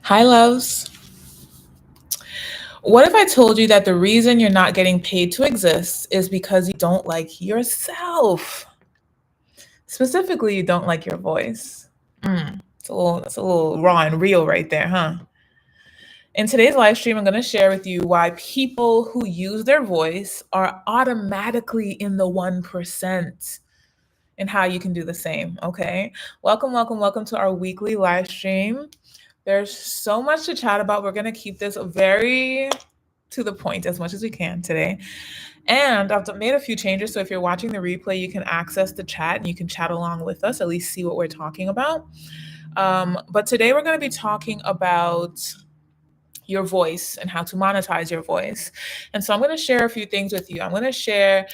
Hi, loves. What if I told you that the reason you're not getting paid to exist is because you don't like yourself? Specifically, you don't like your voice. That's a little raw and real right there, huh? In today's live stream, I'm going to share with you why people who use their voice are automatically in the 1% and how you can do the same. Okay. Welcome, welcome, welcome to our weekly live stream. There's so much to chat about. We're going to keep this very to the point as much as we can today. And I've made a few changes. So if you're watching the replay, you can access the chat and you can chat along with us, at least see what we're talking about. But today we're going to be talking about your voice and how to monetize your voice. And so I'm going to share a few things with you. I'm going to share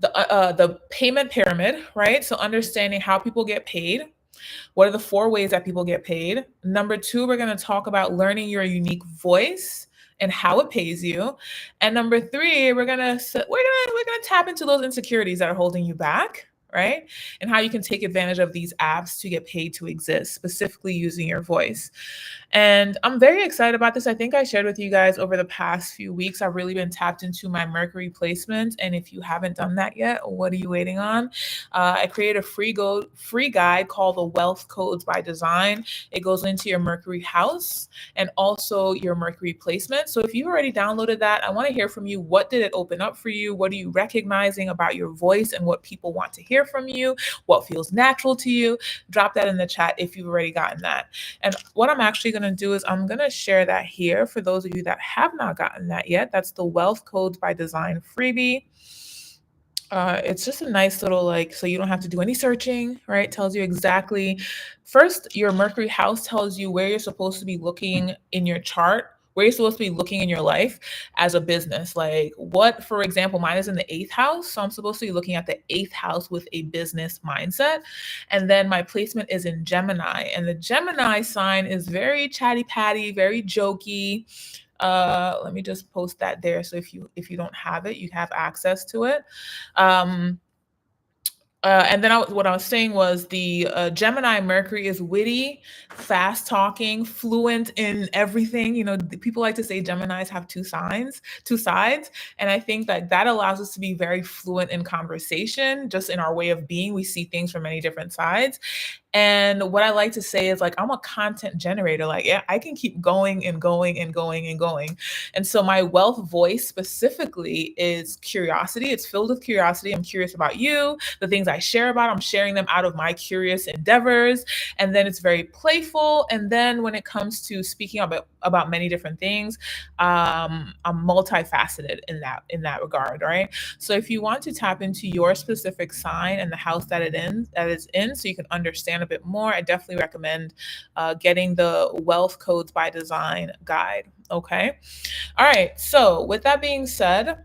the payment pyramid, right? So understanding how people get paid. What are the 4 ways that people get paid? Number 2, we're going to talk about learning your unique voice and how it pays you. And number 3, we're gonna tap into those insecurities that are holding you back, right? And how you can take advantage of these apps to get paid to exist, specifically using your voice. And I'm very excited about this. I think I shared with you guys over the past few weeks, I've really been tapped into my Mercury placement. And if you haven't done that yet, what are you waiting on? I created a free guide called the Wealth Codes by Design. It goes into your Mercury house and also your Mercury placement. So if you've already downloaded that, I want to hear from you. What did it open up for you? What are you recognizing about your voice and what people want to hear from you? What feels natural to you? Drop that in the chat if you've already gotten that. And what I'm actually going to do is I'm going to share that here for those of you that have not gotten that yet. That's the Wealth Codes by Design freebie. It's just a nice little so you don't have to do any searching, right? Tells you exactly. First, your Mercury house tells you where you're supposed to be looking in your chart, where you're supposed to be looking in your life as a business. Like what, for example, mine is in the 8th house. So I'm supposed to be looking at the 8th house with a business mindset. And then my placement is in Gemini. And the Gemini sign is very chatty patty, very jokey. Let me just post that there. So if you don't have it, you have access to it. Um, and then what I was saying was the Gemini Mercury is witty, fast talking, fluent in everything. People like to say Geminis have two sides. And I think that allows us to be very fluent in conversation, just in our way of being. We see things from many different sides. And what I like to say is I'm a content generator. Yeah, I can keep going and going and going and going. And so my wealth voice specifically is curiosity. It's filled with curiosity. I'm curious about you. The things I share about, I'm sharing them out of my curious endeavors. And then it's very playful. And then when it comes to speaking about many different things, I'm multifaceted in that regard, right? So if you want to tap into your specific sign and the house that is in, so you can understand a bit more, I definitely recommend getting the Wealth Codes by Design guide. Okay. All right. So with that being said,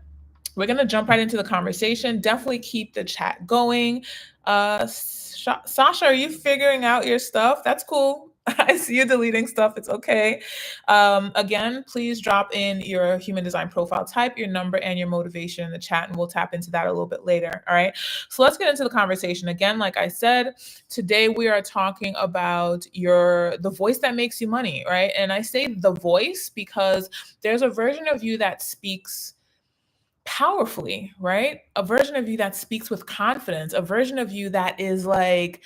we're going to jump right into the conversation. Definitely keep the chat going. Sasha, are you figuring out your stuff? That's cool. I see you deleting stuff. It's okay. Again, please drop in your human design profile type, your number, and your motivation in the chat, and we'll tap into that a little bit later. All right. So let's get into the conversation. Again, like I said, today we are talking about the voice that makes you money, right? And I say the voice because there's a version of you that speaks powerfully, right? A version of you that speaks with confidence, a version of you that is I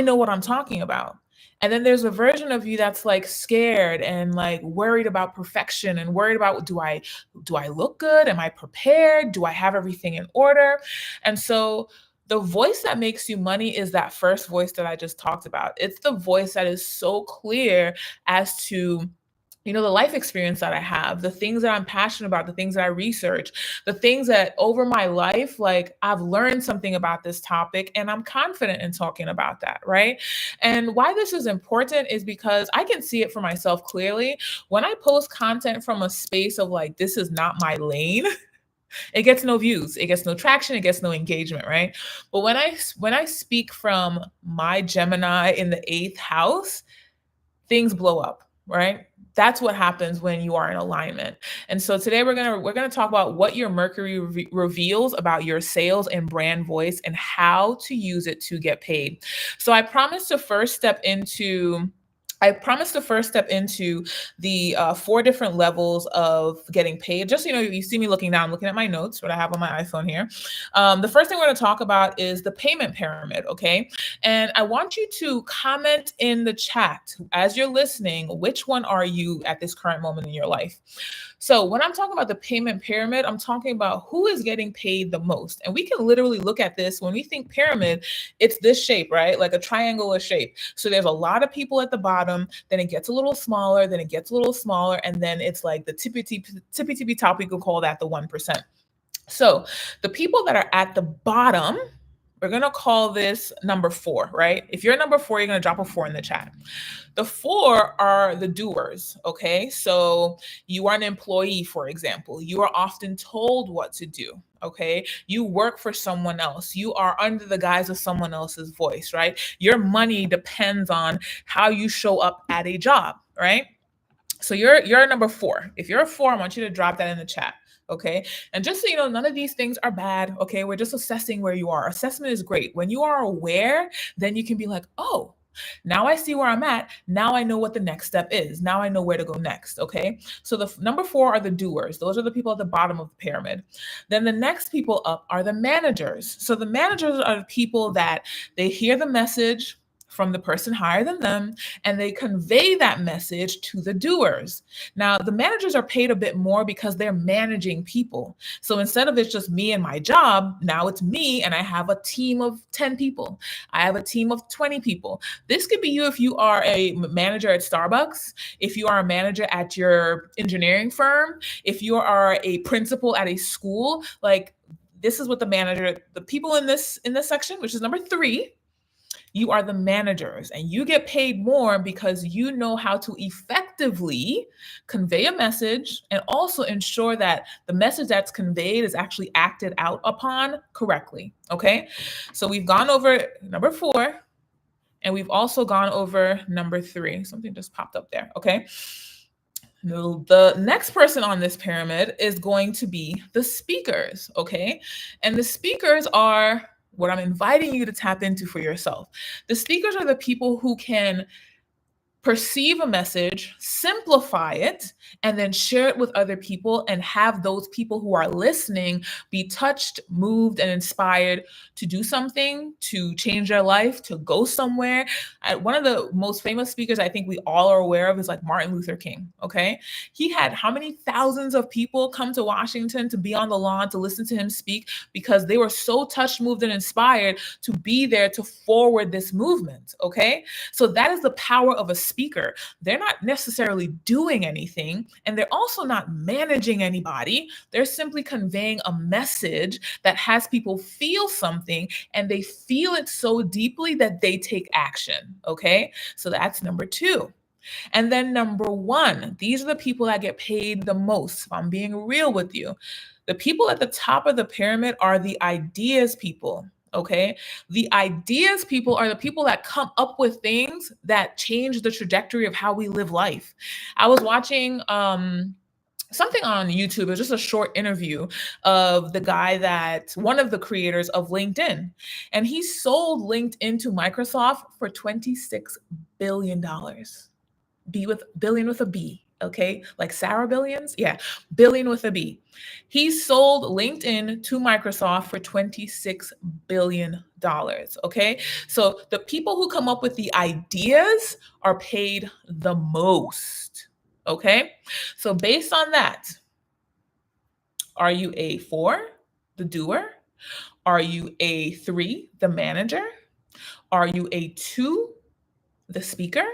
know what I'm talking about. And then there's a version of you that's scared and worried about perfection and worried about do I look good? Am I prepared? Do I have everything in order? And so the voice that makes you money is that first voice that I just talked about. It's the voice that is so clear as to the life experience that I have, the things that I'm passionate about, the things that I research, the things that over my life, I've learned something about this topic and I'm confident in talking about that, right? And why this is important is because I can see it for myself clearly. When I post content from a space of this is not my lane, it gets no views, it gets no traction, it gets no engagement, right? But when I speak from my Gemini in the 8th house, things blow up. right? That's what happens when you are in alignment. And so today we're gonna talk about what your Mercury reveals about your sales and brand voice and how to use it to get paid. So I promised to first step into the 4 different levels of getting paid. Just so you know, you see me looking down, looking at my notes, what I have on my iPhone here. The first thing we're going to talk about is the payment pyramid, okay? And I want you to comment in the chat as you're listening, which one are you at this current moment in your life? So when I'm talking about the payment pyramid, I'm talking about who is getting paid the most. And we can literally look at this when we think pyramid, it's this shape, right? Like a triangular shape. So there's a lot of people at the bottom, then it gets a little smaller, then it gets a little smaller, and then it's like the tippy top, we could call that the 1%. So the people that are at the bottom, we're going to call this number 4, right? If you're number 4, you're going to drop a 4 in the chat. The 4 are the doers, okay? So you are an employee, for example. You are often told what to do, okay? You work for someone else. You are under the guise of someone else's voice, right? Your money depends on how you show up at a job, right? So you're number 4. If you're a 4, I want you to drop that in the chat. Okay. And just so you know, none of these things are bad. Okay. We're just assessing where you are. Assessment is great. When you are aware, then you can be like, oh, now I see where I'm at. Now I know what the next step is. Now I know where to go next. Okay. So the number 4 are the doers. Those are the people at the bottom of the pyramid. Then the next people up are the managers. So the managers are the people that they hear the message from the person higher than them, and they convey that message to the doers. Now, the managers are paid a bit more because they're managing people. So instead of it's just me and my job, now it's me and I have a team of 10 people. I have a team of 20 people. This could be you if you are a manager at Starbucks, if you are a manager at your engineering firm, if you are a principal at a school. Like, this is what the people in this section, which is number 3, you are the managers, and you get paid more because you know how to effectively convey a message and also ensure that the message that's conveyed is actually acted out upon correctly. Okay. So we've gone over number 4, and we've also gone over number 3. Something just popped up there. Okay. The next person on this pyramid is going to be the speakers. Okay. And the speakers are what I'm inviting you to tap into for yourself. The speakers are the people who can perceive a message, simplify it, and then share it with other people and have those people who are listening be touched, moved, and inspired to do something, to change their life, to go somewhere. One of the most famous speakers I think we all are aware of is like Martin Luther King, okay? He had how many thousands of people come to Washington to be on the lawn to listen to him speak because they were so touched, moved, and inspired to be there to forward this movement, okay? So that is the power of a speaker. They're not necessarily doing anything, and they're also not managing anybody. They're simply conveying a message that has people feel something, and they feel it so deeply that they take action. Okay. So that's number 2. And then number 1, these are the people that get paid the most. If I'm being real with you, the people at the top of the pyramid are the ideas people. Okay. The ideas people are the people that come up with things that change the trajectory of how we live life. I was watching something on YouTube. It was just a short interview of the guy that one of the creators of LinkedIn, and he sold LinkedIn to Microsoft for $26 billion. Billion with a B. Okay, like Sarah Billions? Yeah, billion with a B. He sold LinkedIn to Microsoft for $26 billion. Okay, so the people who come up with the ideas are paid the most. Okay, so based on that, are you a 4, the doer? Are you a 3, the manager? Are you a 2, the speaker?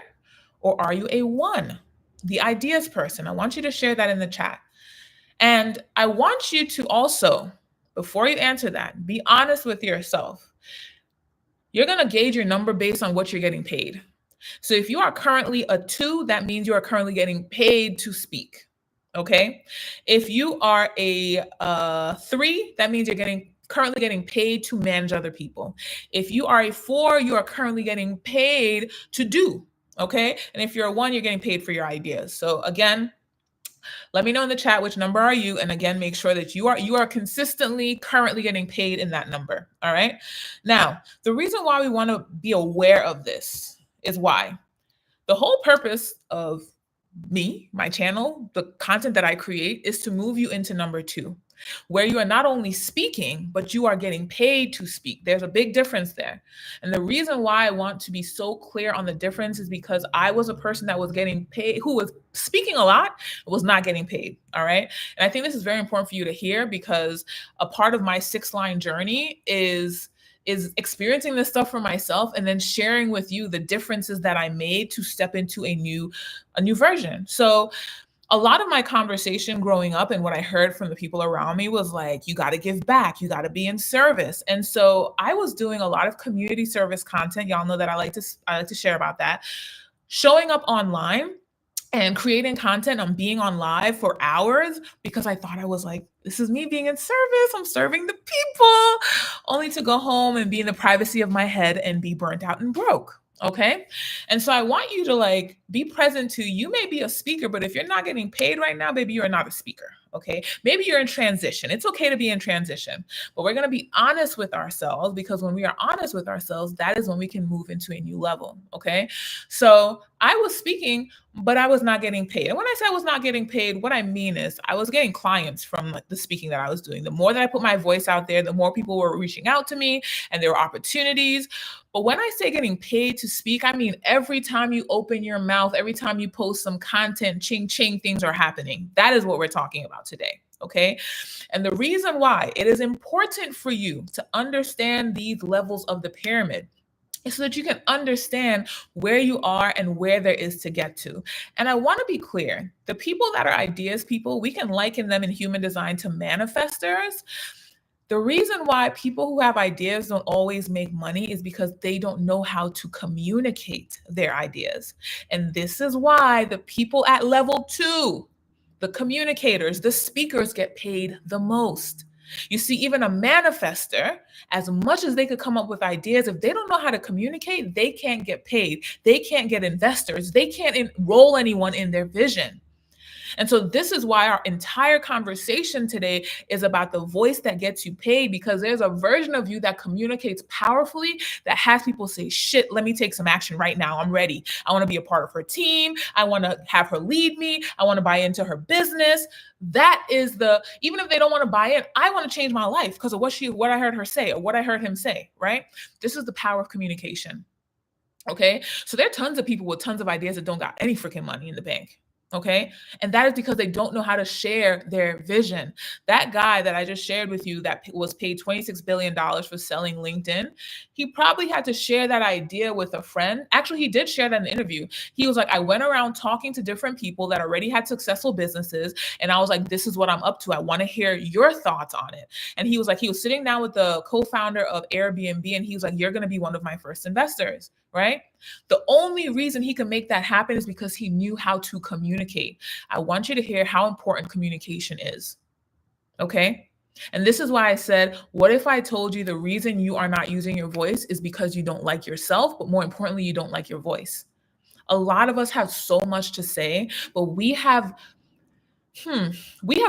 Or are you a 1, the ideas person? I want you to share that in the chat. And I want you to also, before you answer that, be honest with yourself. You're going to gauge your number based on what you're getting paid. So if you are currently a 2, that means you are currently getting paid to speak. Okay. If you are a 3, that means you're currently getting paid to manage other people. If you are a 4, you are currently getting paid to do. Okay. And if you're a 1, you're getting paid for your ideas. So again, let me know in the chat which number are you, and again, make sure that you are consistently currently getting paid in that number. All right. Now, the reason why we want to be aware of this is why the whole purpose of me, my channel, the content that I create is to move you into number 2, where you are not only speaking, but you are getting paid to speak. There's a big difference there. And the reason why I want to be so clear on the difference is because I was a person that was getting paid, who was speaking a lot, was not getting paid. All right. And I think this is very important for you to hear, because a part of my 6-line journey is experiencing this stuff for myself and then sharing with you the differences that I made to step into a new version. So a lot of my conversation growing up and what I heard from the people around me was like, you got to give back, you got to be in service. And so I was doing a lot of community service content. Y'all know that I like to share about that. Showing up online and creating content on being on live for hours, because I thought I was like, this is me being in service. I'm serving the people, only to go home and be in the privacy of my head and be burnt out and broke. Okay. And so I want you to like be present to, you may be a speaker, but if you're not getting paid right now, baby, you're not a speaker. Okay. Maybe you're in transition. It's okay to be in transition, but we're going to be honest with ourselves, because when we are honest with ourselves, that is when we can move into a new level. Okay. So I was speaking, but I was not getting paid. And when I say I was not getting paid, what I mean is I was getting clients from like the speaking that I was doing. The more that I put my voice out there, the more people were reaching out to me and there were opportunities. But when I say getting paid to speak, I mean every time you open your mouth, every time you post some content, ching, ching, things are happening. That is what we're talking about today. Okay. And the reason why it is important for you to understand these levels of the pyramid so that you can understand where you are and where there is to get to. And I want to be clear, the people that are ideas people, we can liken them in human design to manifestors. The reason why people who have ideas don't always make money is because they don't know how to communicate their ideas. And this is why the people at level 2, the communicators, the speakers, get paid the most. You see, even a manifester, as much as they could come up with ideas, if they don't know how to communicate, they can't get paid. They can't get investors. They can't enroll anyone in their vision. And so this is why our entire conversation today is about the voice that gets you paid, because there's a version of you that communicates powerfully that has people say, shit, let me take some action right now. I'm ready. I want to be a part of her team. I want to have her lead me. I want to buy into her business. That is even if they don't want to buy in, I want to change my life because of what I heard her say or what I heard him say, right? This is the power of communication. Okay. So there are tons of people with tons of ideas that don't got any freaking money in the bank. Okay. And that is because they don't know how to share their vision. That guy that I just shared with you that was paid $26 billion for selling LinkedIn, he probably had to share that idea with a friend. Actually, he did share that in the interview. He was like, I went around talking to different people that already had successful businesses. And I was like, this is what I'm up to. I want to hear your thoughts on it. And he was like, he was sitting down with the co-founder of Airbnb. And he was like, you're going to be one of my first investors, right? The only reason he could make that happen is because he knew how to communicate. I want you to hear how important communication is. Okay. And this is why I said, what if I told you the reason you are not using your voice is because you don't like yourself, but more importantly, you don't like your voice. A lot of us have so much to say, but we have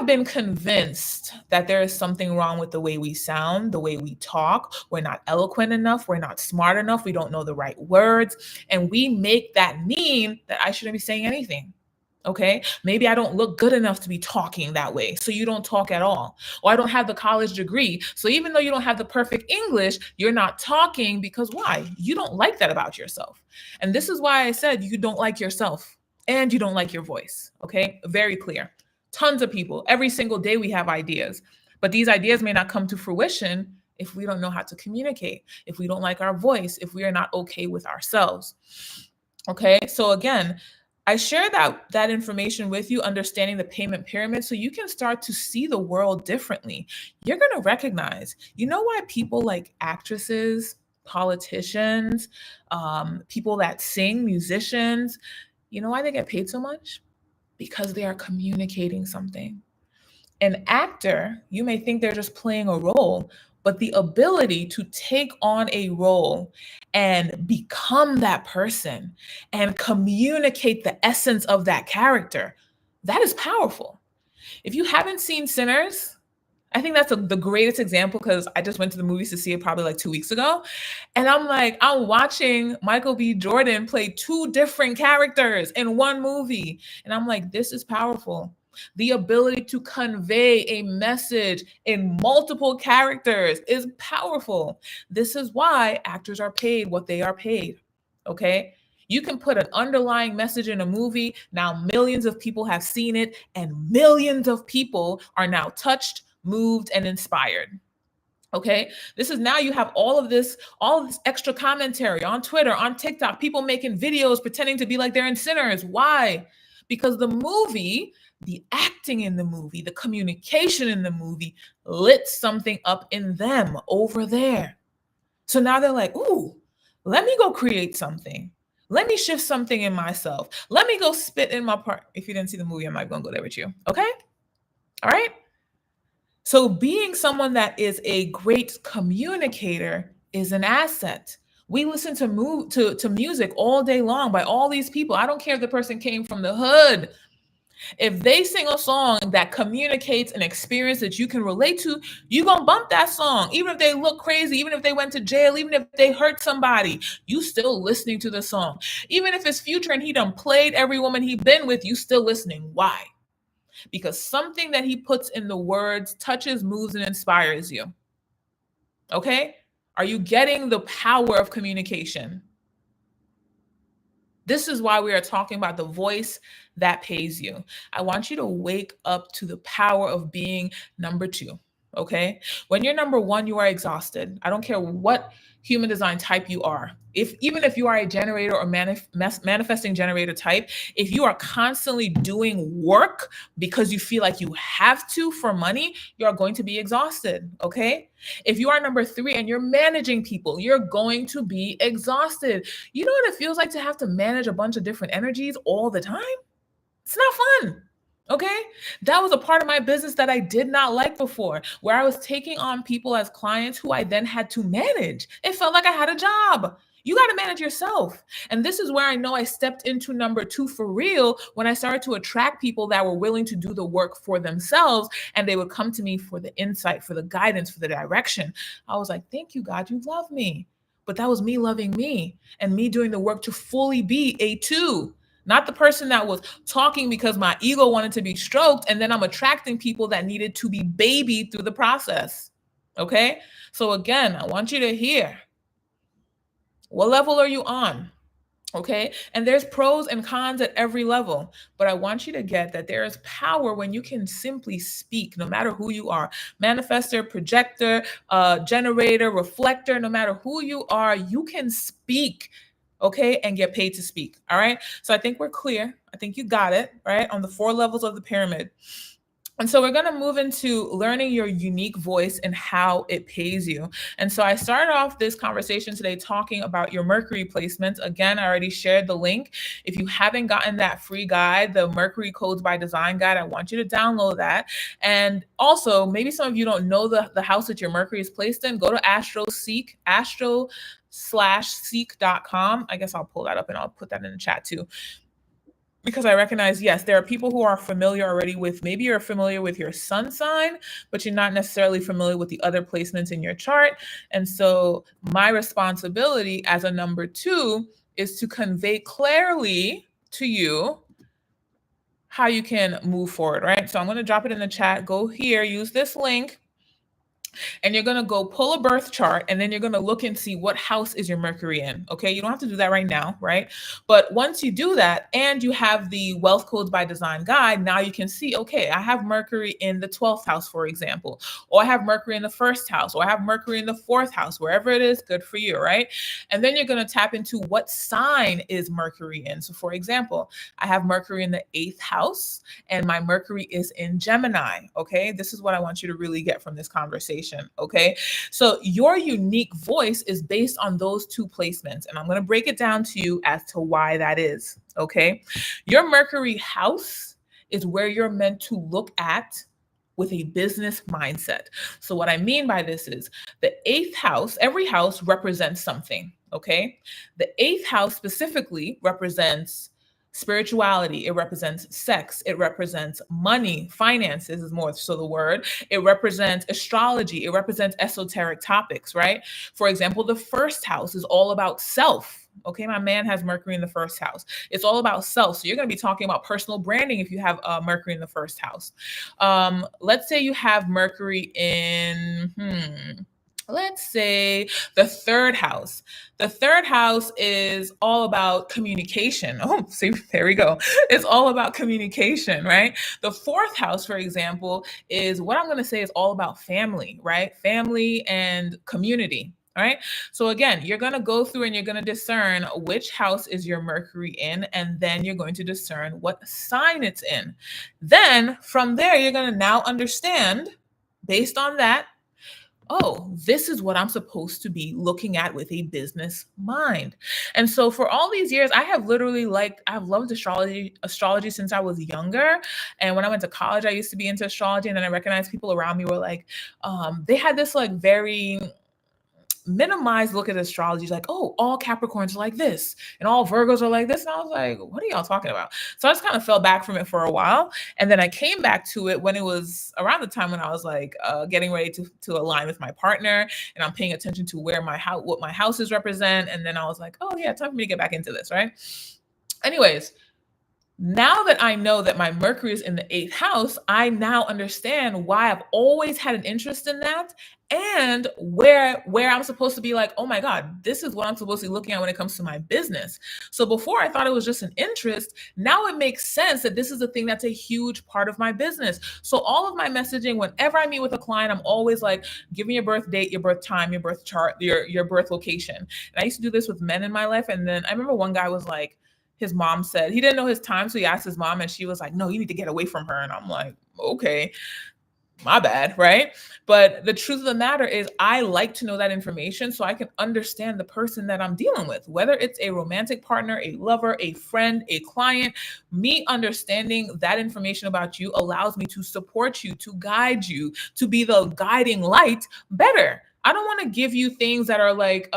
been convinced that there is something wrong with the way we sound, the way we talk. We're not eloquent enough. We're not smart enough. We don't know the right words. And we make that mean that I shouldn't be saying anything. Okay. Maybe I don't look good enough to be talking that way. So you don't talk at all. Or I don't have the college degree. So even though you don't have the perfect English, you're not talking because why? You don't like that about yourself. And this is why I said you don't like yourself and you don't like your voice. Okay. Very clear. Tons of people. Every single day we have ideas, but these ideas may not come to fruition if we don't know how to communicate, if we don't like our voice, if we are not okay with ourselves. Okay, so again, I share that information with you, understanding the payment pyramid, so you can start to see the world differently. You're going to recognize, you know why people like actresses, politicians, people that sing, musicians, you know why they get paid so much? Because they are communicating something. An actor, you may think they're just playing a role, but the ability to take on a role and become that person and communicate the essence of that character, that is powerful. If you haven't seen Sinners, I think that's the greatest example because I just went to the movies to see it probably like 2 weeks ago. And I'm like, I'm watching Michael B. Jordan play two different characters in one movie. And I'm like, this is powerful. The ability to convey a message in multiple characters is powerful. This is why actors are paid what they are paid. Okay. You can put an underlying message in a movie. Now, millions of people have seen it, and millions of people are now touched, moved, and inspired. Okay. This is now you have all of this extra commentary on Twitter, on TikTok, people making videos pretending to be like they're in Sinners. Why? Because the movie, the acting in the movie, the communication in the movie lit something up in them over there. So now they're like, ooh, let me go create something. Let me shift something in myself. Let me go spit in my part. If you didn't see the movie, I'm not going to go there with you. Okay. All right. So being someone that is a great communicator is an asset. We listen to music all day long by all these people. I don't care if the person came from the hood. If they sing a song that communicates an experience that you can relate to, you're going to bump that song. Even if they look crazy, even if they went to jail, even if they hurt somebody, you still listening to the song. Even if it's Future and he done played every woman he been with, you still listening. Why? Because something that he puts in the words touches, moves, and inspires you. Okay? Are you getting the power of communication? This is why we are talking about the voice that pays you. I want you to wake up to the power of being number two. Okay? When you're number one, you are exhausted. I don't care what human design type you are. Even if you are a generator or manifesting generator type, if you are constantly doing work because you feel like you have to for money, you're going to be exhausted. Okay? If you are number three and you're managing people, you're going to be exhausted. You know what it feels like to have to manage a bunch of different energies all the time? It's not fun. Okay. That was a part of my business that I did not like before, where I was taking on people as clients who I then had to manage. It felt like I had a job. You got to manage yourself. And this is where I know I stepped into number two for real when I started to attract people that were willing to do the work for themselves. And they would come to me for the insight, for the guidance, for the direction. I was like, thank you, God, you love me. But that was me loving me and me doing the work to fully be a two. Not the person that was talking because my ego wanted to be stroked, and then I'm attracting people that needed to be babied through the process. Okay? So again, I want you to hear, what level are you on? Okay? And there's pros and cons at every level, but I want you to get that there is power when you can simply speak, no matter who you are. Manifestor, projector, generator, reflector, no matter who you are, you can speak. Okay, and get paid to speak. All right. So I think we're clear. I think you got it, right? On the 4 levels of the pyramid. And so we're going to move into learning your unique voice and how it pays you. And so I started off this conversation today talking about your Mercury placements. Again, I already shared the link. If you haven't gotten that free guide, the Mercury Codes by Design guide, I want you to download that. And also, maybe some of you don't know the house that your Mercury is placed in. Go to astro/seek.com. I guess I'll pull that up and I'll put that in the chat too. Because I recognize, yes, there are people who are familiar already with, maybe you're familiar with your sun sign, but you're not necessarily familiar with the other placements in your chart. And so my responsibility as a number 2 is to convey clearly to you how you can move forward, right? So I'm going to drop it in the chat. Go here, use this link. And you're going to go pull a birth chart, and then you're going to look and see what house is your Mercury in. Okay. You don't have to do that right now. Right. But once you do that and you have the Wealth Codes by Design guide, now you can see, okay, I have Mercury in the 12th house, for example, or I have Mercury in the 1st house, or I have Mercury in the 4th house, wherever it is, good for you. Right. And then you're going to tap into what sign is Mercury in. So for example, I have Mercury in the 8th house and my Mercury is in Gemini. Okay. This is what I want you to really get from this conversation. Okay. So your unique voice is based on those 2 placements. And I'm going to break it down to you as to why that is. Okay. Your Mercury house is where you're meant to look at with a business mindset. So, what I mean by this is the eighth house, every house represents something, okay? The eighth house specifically represents spirituality, it represents sex, it represents money, finances is more so the word, it represents astrology, it represents esoteric topics, right? For example, the first house is all about self. Okay, my man has Mercury in the first house. It's all about self. So you're going to be talking about personal branding if you have Mercury in the first house. Let's say you have Mercury in, let's say the third house. The third house is all about communication. Oh, see, there we go. It's all about communication, right? The fourth house, for example, is what I'm going to say is all about family, right? Family and community. All right. So again, you're going to go through and you're going to discern which house is your Mercury in, and then you're going to discern what sign it's in. Then from there, you're going to now understand based on that, oh, this is what I'm supposed to be looking at with a business mind. And so for all these years, I have literally I've loved astrology since I was younger. And when I went to college, I used to be into astrology. And then I recognized people around me were like, they had this like very minimized look at astrology, like, oh, all Capricorns are like this and all Virgos are like this. And I was like, what are y'all talking about? So I just kind of fell back from it for a while. And then I came back to it when it was around the time when I was like getting ready to align with my partner, and I'm paying attention to where what my houses represent. And then I was like, oh yeah, time for me to get back into this, right? Anyways, now that I know that my Mercury is in the eighth house, I now understand why I've always had an interest in that, and where I'm supposed to be like, oh my God, this is what I'm supposed to be looking at when it comes to my business. So before I thought it was just an interest. Now it makes sense that this is a thing that's a huge part of my business. So all of my messaging, whenever I meet with a client, I'm always like, give me your birth date, your birth time, your birth chart, your birth location. And I used to do this with men in my life. And then I remember one guy was like, his mom said he didn't know his time. So he asked his mom and she was like, no, you need to get away from her. And I'm like, okay, my bad, right? But the truth of the matter is I like to know that information so I can understand the person that I'm dealing with, whether it's a romantic partner, a lover, a friend, a client. Me understanding that information about you allows me to support you, to guide you, to be the guiding light better. I don't want to give you things that are like,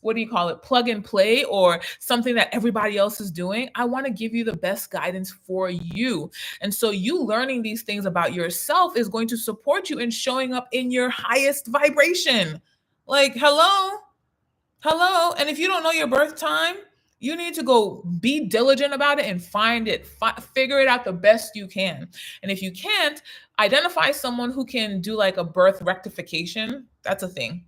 what do you call it? Plug and play, or something that everybody else is doing. I want to give you the best guidance for you. And so you learning these things about yourself is going to support you in showing up in your highest vibration. Like, hello. And if you don't know your birth time, you need to go be diligent about it and find it, figure it out the best you can. And if you can't, identify someone who can do like a birth rectification. That's a thing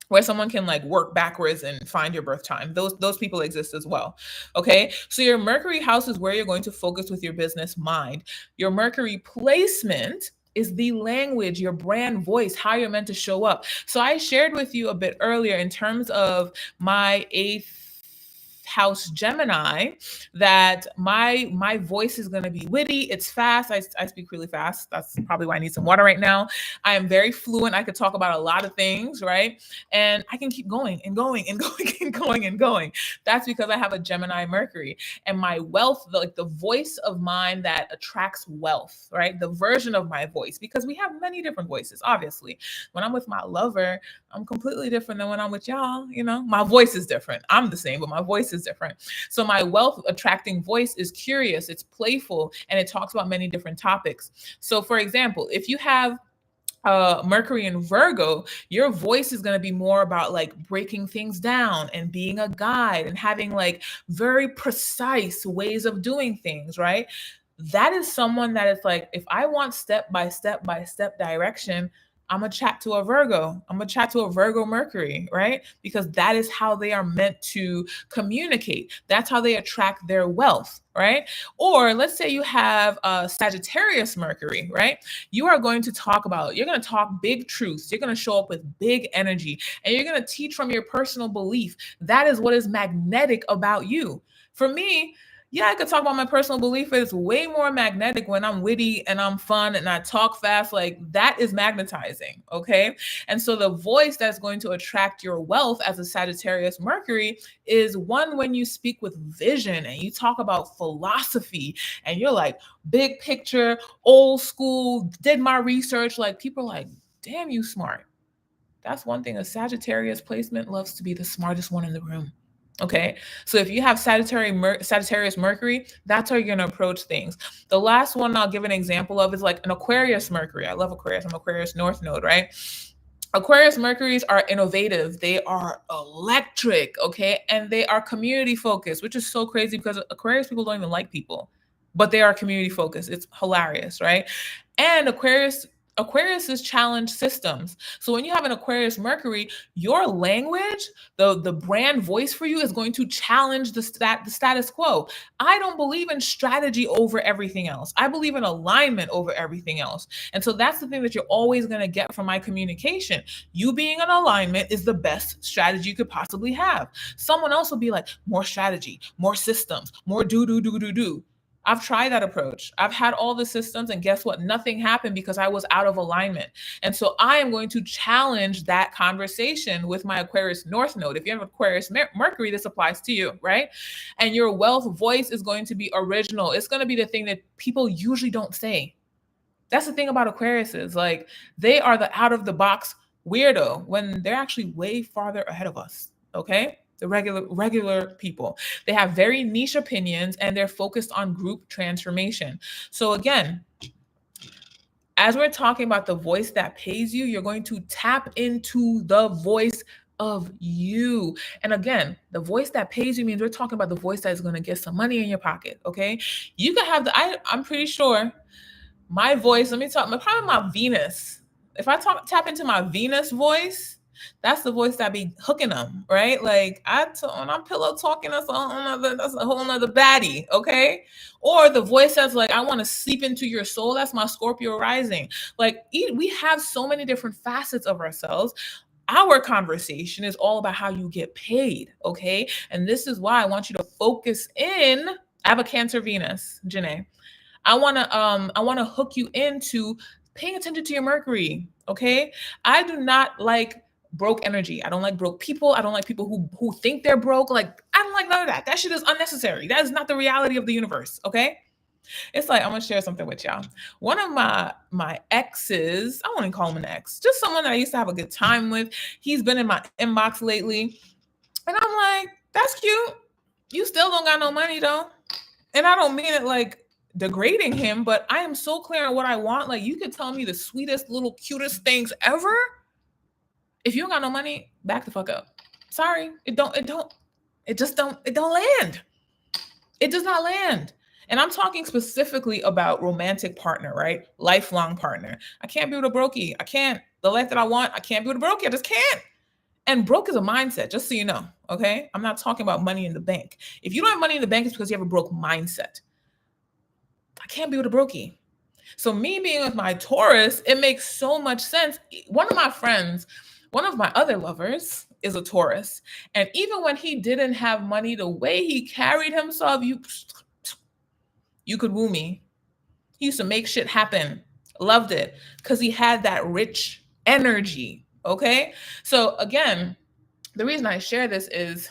where someone can like work backwards and find your birth time. Those people exist as well. Okay. So your Mercury house is where you're going to focus with your business mind. Your Mercury placement is the language, your brand voice, how you're meant to show up. So I shared with you a bit earlier in terms of my eighth house Gemini that my voice is going to be witty. It's fast. I speak really fast. That's probably why I need some water right now. I am very fluent. I could talk about a lot of things, right? And I can keep going and going and going and going and going. That's because I have a Gemini Mercury, and my wealth, like the voice of mine that attracts wealth, right? The version of my voice, because we have many different voices. Obviously, when I'm with my lover, I'm completely different than when I'm with y'all. You know, my voice is different. I'm the same, but my voice is different. So my wealth attracting voice is curious, it's playful, and it talks about many different topics. So for example, if you have Mercury in Virgo, your voice is going to be more about like breaking things down and being a guide and having like very precise ways of doing things, right? That is someone that is like, if I want step by step direction, I'm gonna chat to a Virgo. I'm gonna chat to a Virgo Mercury, right? Because that is how they are meant to communicate. That's how they attract their wealth, right? Or let's say you have a Sagittarius Mercury, right? You're going to talk big truths. You're going to show up with big energy, and you're going to teach from your personal belief. That is what is magnetic about you. For me, Yeah, I could talk about my personal belief, but it's way more magnetic when I'm witty and I'm fun and I talk fast. Like that is magnetizing. Okay. And so the voice that's going to attract your wealth as a Sagittarius Mercury is one when you speak with vision and you talk about philosophy and you're like, big picture, old school, did my research. Like people are like, damn, you smart. That's one thing. A Sagittarius placement loves to be the smartest one in the room. Okay. So if you have Sagittarius Mercury, that's how you're going to approach things. The last one I'll give an example of is like an Aquarius Mercury. I love Aquarius. I'm Aquarius North Node, right? Aquarius Mercuries are innovative. They are electric, okay? And they are community focused, which is so crazy because Aquarius people don't even like people, but they are community focused. It's hilarious, right? And Aquarius is challenge systems. So when you have an Aquarius Mercury, your language, the brand voice for you is going to challenge the status quo. I don't believe in strategy over everything else. I believe in alignment over everything else. And so that's the thing that you're always going to get from my communication. You being in alignment is the best strategy you could possibly have. Someone else will be like, more strategy, more systems, more do. I've tried that approach. I've had all the systems, and guess what? Nothing happened because I was out of alignment. And so I am going to challenge that conversation with my Aquarius North Node. If you have Aquarius Mercury, this applies to you, right? And your wealth voice is going to be original. It's going to be the thing that people usually don't say. That's the thing about Aquariuses. Like they are the out of the box weirdo when they're actually way farther ahead of us. Okay? The regular people. They have very niche opinions and they're focused on group transformation. So again, as we're talking about the voice that pays you, you're going to tap into the voice of you. And again, the voice that pays you means we're talking about the voice that is going to get some money in your pocket. Okay? You can have I'm pretty sure my voice, let me talk, probably my Venus. If I tap into my Venus voice, that's the voice that be hooking them, right? Like when I'm pillow talking, that's a whole nother baddie, okay? Or the voice that's like, I want to sleep into your soul. That's my Scorpio rising. Like we have so many different facets of ourselves. Our conversation is all about how you get paid, okay? And this is why I want you to focus in. I have a Cancer Venus, Janae. I want to hook you into paying attention to your Mercury, okay? I do not like broke energy. I don't like broke people. I don't like people who think they're broke. Like I don't like none of that. That shit is unnecessary. That is not the reality of the universe, okay? It's like I'm gonna share something with y'all. One of my exes, I wouldn't call him an ex, just someone that I used to have a good time with. He's been in my inbox lately, and I'm like, that's cute. You still don't got no money though, and I don't mean it like degrading him, but I am so clear on what I want. Like you could tell me the sweetest, little, cutest things ever. If you don't got no money, back the fuck up. Sorry, it don't land. It does not land. And I'm talking specifically about romantic partner, right? Lifelong partner. I can't be with a brokey. I can't. The life that I want, I can't be with a brokey. I just can't. And broke is a mindset, just so you know, okay? I'm not talking about money in the bank. If you don't have money in the bank, it's because you have a broke mindset. I can't be with a brokey. So me being with my Taurus, it makes so much sense. One of my other lovers is a Taurus. And even when he didn't have money, the way he carried himself, you could woo me. He used to make shit happen. Loved it because he had that rich energy. Okay. So again, the reason I share this is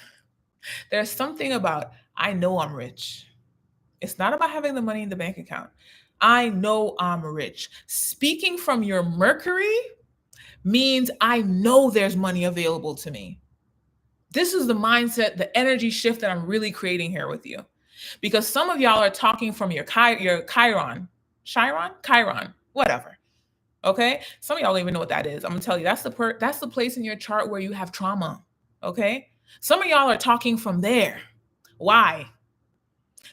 there's something about I know I'm rich. It's not about having the money in the bank account. I know I'm rich. Speaking from your Mercury means I know there's money available to me. This is the mindset, the energy shift that I'm really creating here with you. Because some of y'all are talking from your Chiron, whatever. Okay? Some of y'all don't even know what that is. I'm gonna tell you that's the place in your chart where you have trauma. Okay? Some of y'all are talking from there. Why?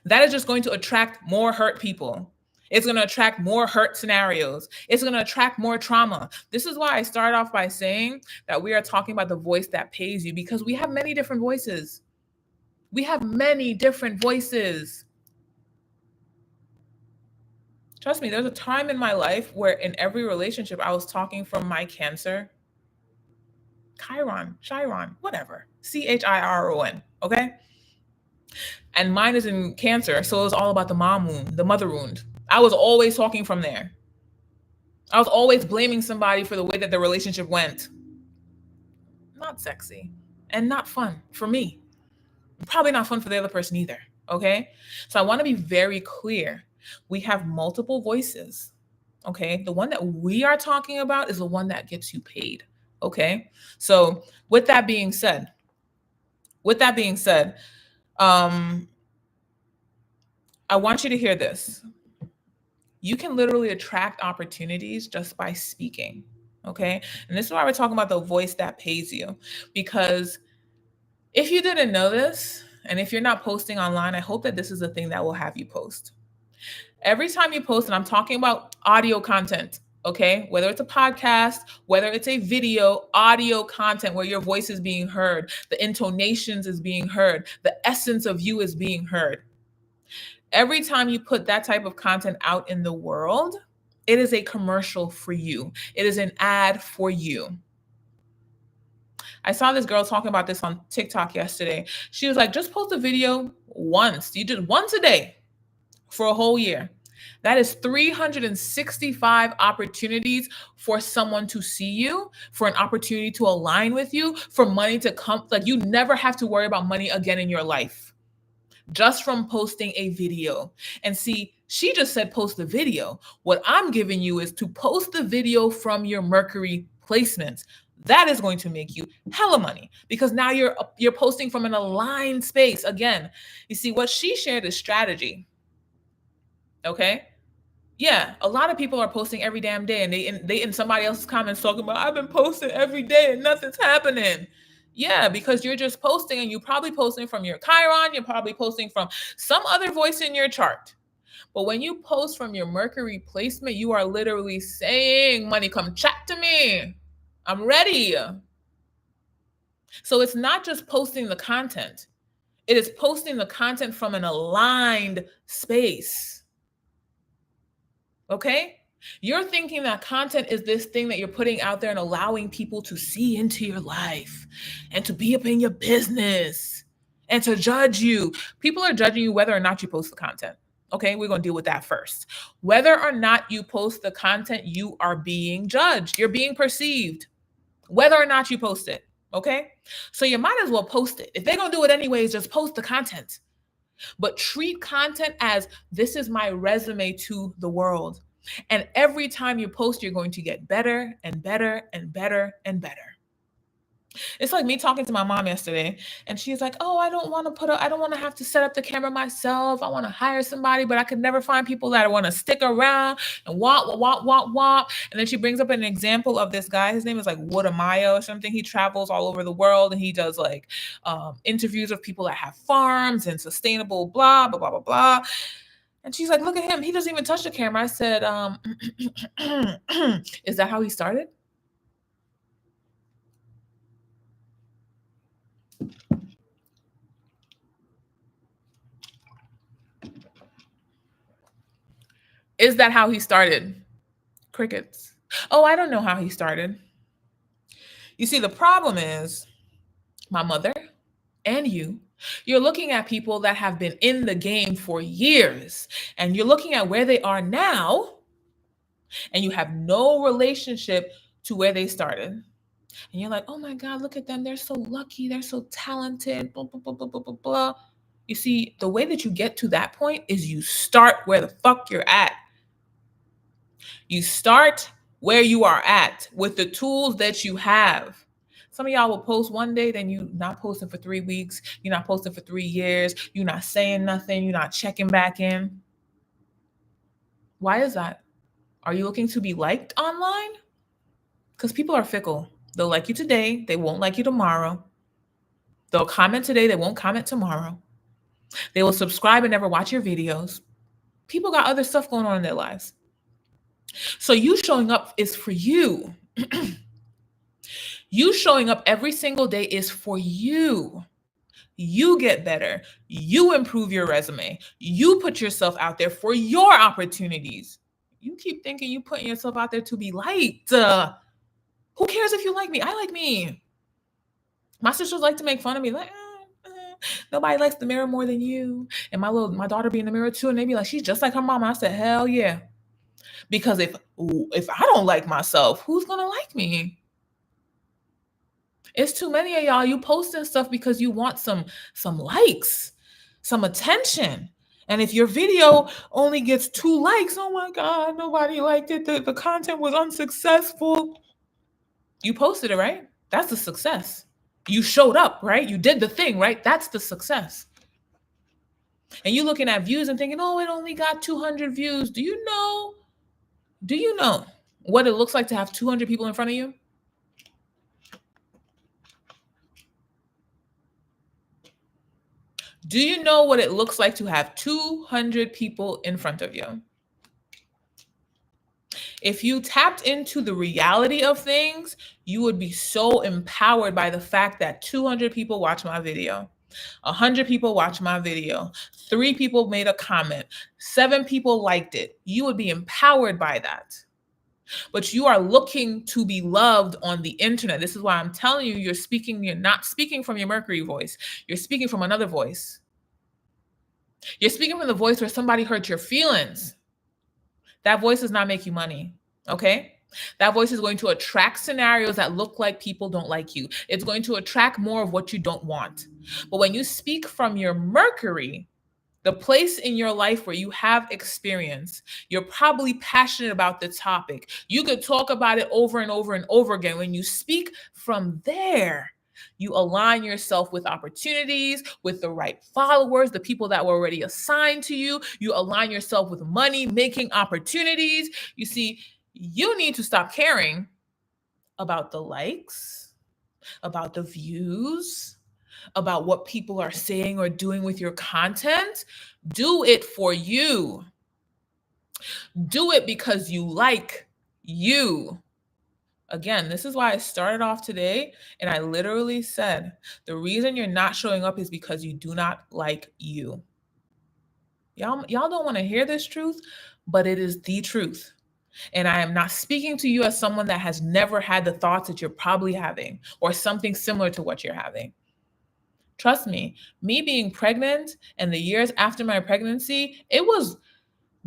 That is just going to attract more hurt people. It's going to attract more hurt scenarios. It's going to attract more trauma. This is why I started off by saying that we are talking about the voice that pays you, because we have many different voices. We have many different voices. Trust me, there's a time in my life where in every relationship I was talking from my Cancer, Chiron, whatever, Chiron, okay? And mine is in Cancer, so it was all about the mom wound, the mother wound. I was always talking from there. I was always blaming somebody for the way that the relationship went. Not sexy and not fun for me. Probably not fun for the other person either. Okay. So I want to be very clear. We have multiple voices. Okay. The one that we are talking about is the one that gets you paid. Okay. So with that being said, um, I want you to hear this. You can literally attract opportunities just by speaking. Okay. And this is why we're talking about the voice that pays you. Because if you didn't know this, and if you're not posting online, I hope that this is the thing that will have you post. Every time you post, and I'm talking about audio content, okay? Whether it's a podcast, whether it's a video, audio content where your voice is being heard, the intonations is being heard, the essence of you is being heard. Every time you put that type of content out in the world, it is a commercial for you. It is an ad for you. I saw this girl talking about this on TikTok yesterday. She was like, just post a video once. You did once a day for a whole year. That is 365 opportunities for someone to see you, for an opportunity to align with you, for money to come. Like, you never have to worry about money again in your life just from posting a video. And see, she just said post the video. What I'm giving you is to post the video from your Mercury placements. That is going to make you hella money because now you're posting from an aligned space. Again, you see, what she shared is strategy. Okay? Yeah, a lot of people are posting every damn day, and they in somebody else's comments talking about, I've been posting every day and nothing's happening. Yeah, because you're just posting, and you're probably posting from your Chiron, you're probably posting from some other voice in your chart. But when you post from your Mercury placement, you are literally saying, money, come chat to me. I'm ready. So it's not just posting the content. It is posting the content from an aligned space. Okay? You're thinking that content is this thing that you're putting out there and allowing people to see into your life and to be up in your business and to judge you. People are judging you whether or not you post the content. Okay, we're going to deal with that first. Whether or not you post the content, you are being judged. You're being perceived, whether or not you post it. Okay, so you might as well post it. If they're going to do it anyways, just post the content. But treat content as this is my resume to the world. And every time you post, you're going to get better and better and better and better. It's like me talking to my mom yesterday, and she's like, oh, I don't want to have to set up the camera myself. I want to hire somebody, but I could never find people that want to stick around and womp. And then she brings up an example of this guy. His name is like Woodamayo or something. He travels all over the world, and he does like interviews of people that have farms and sustainable blah, blah, blah, blah, blah. And she's like, look at him. He doesn't even touch the camera. I said, is that how he started? Is that how he started? Crickets. Oh, I don't know how he started. You see, the problem is my mother and you're looking at people that have been in the game for years, and you're looking at where they are now, and you have no relationship to where they started. And you're like, oh my God, look at them. They're so lucky. They're so talented. Blah, blah, blah, blah, blah, blah, blah. You see, the way that you get to that point is you start where the fuck you're at. You start where you are at with the tools that you have. Some of y'all will post one day, then you're not posting for 3 weeks. You're not posting for 3 years. You're not saying nothing. You're not checking back in. Why is that? Are you looking to be liked online? Because people are fickle. They'll like you today. They won't like you tomorrow. They'll comment today. They won't comment tomorrow. They will subscribe and never watch your videos. People got other stuff going on in their lives. So you showing up is for you. You showing up every single day is for you. You get better. You improve your resume. You put yourself out there for your opportunities. You keep thinking you putting yourself out there to be liked. Who cares if you like me? I like me. My sisters like to make fun of me. Like, Nobody likes the mirror more than you. And my daughter be in the mirror too, and they be like, she's just like her mama. I said, hell yeah. Because if I don't like myself, who's gonna like me? It's too many of y'all. You posting stuff because you want some likes, some attention. And if your video only gets 2 likes, oh my God, nobody liked it. The content was unsuccessful. You posted it, right? That's the success. You showed up, right? You did the thing, right? That's the success. And you looking at views and thinking, oh, it only got 200 views. Do you know what it looks like to have 200 people in front of you? Do you know what it looks like to have 200 people in front of you? If you tapped into the reality of things, you would be so empowered by the fact that 200 people watch my video, 100 people watch my video, 3 people made a comment, 7 people liked it. You would be empowered by that. But you are looking to be loved on the internet. This is why I'm telling you, you're not speaking from your Mercury voice. You're speaking from another voice. You're speaking from the voice where somebody hurt your feelings. That voice does not make you money, okay? That voice is going to attract scenarios that look like people don't like you. It's going to attract more of what you don't want. But when you speak from your Mercury, the place in your life where you have experience, you're probably passionate about the topic. You could talk about it over and over and over again. When you speak from there, you align yourself with opportunities, with the right followers, the people that were already assigned to you. You align yourself with money, making opportunities. You see, you need to stop caring about the likes, about the views, about what people are saying or doing with your content. Do it for you. Do it because you like you. Again, this is why I started off today and I literally said, the reason you're not showing up is because you do not like you. Y'all don't want to hear this truth, but it is the truth. And I am not speaking to you as someone that has never had the thoughts that you're probably having or something similar to what you're having. Trust me being pregnant and the years after my pregnancy, it was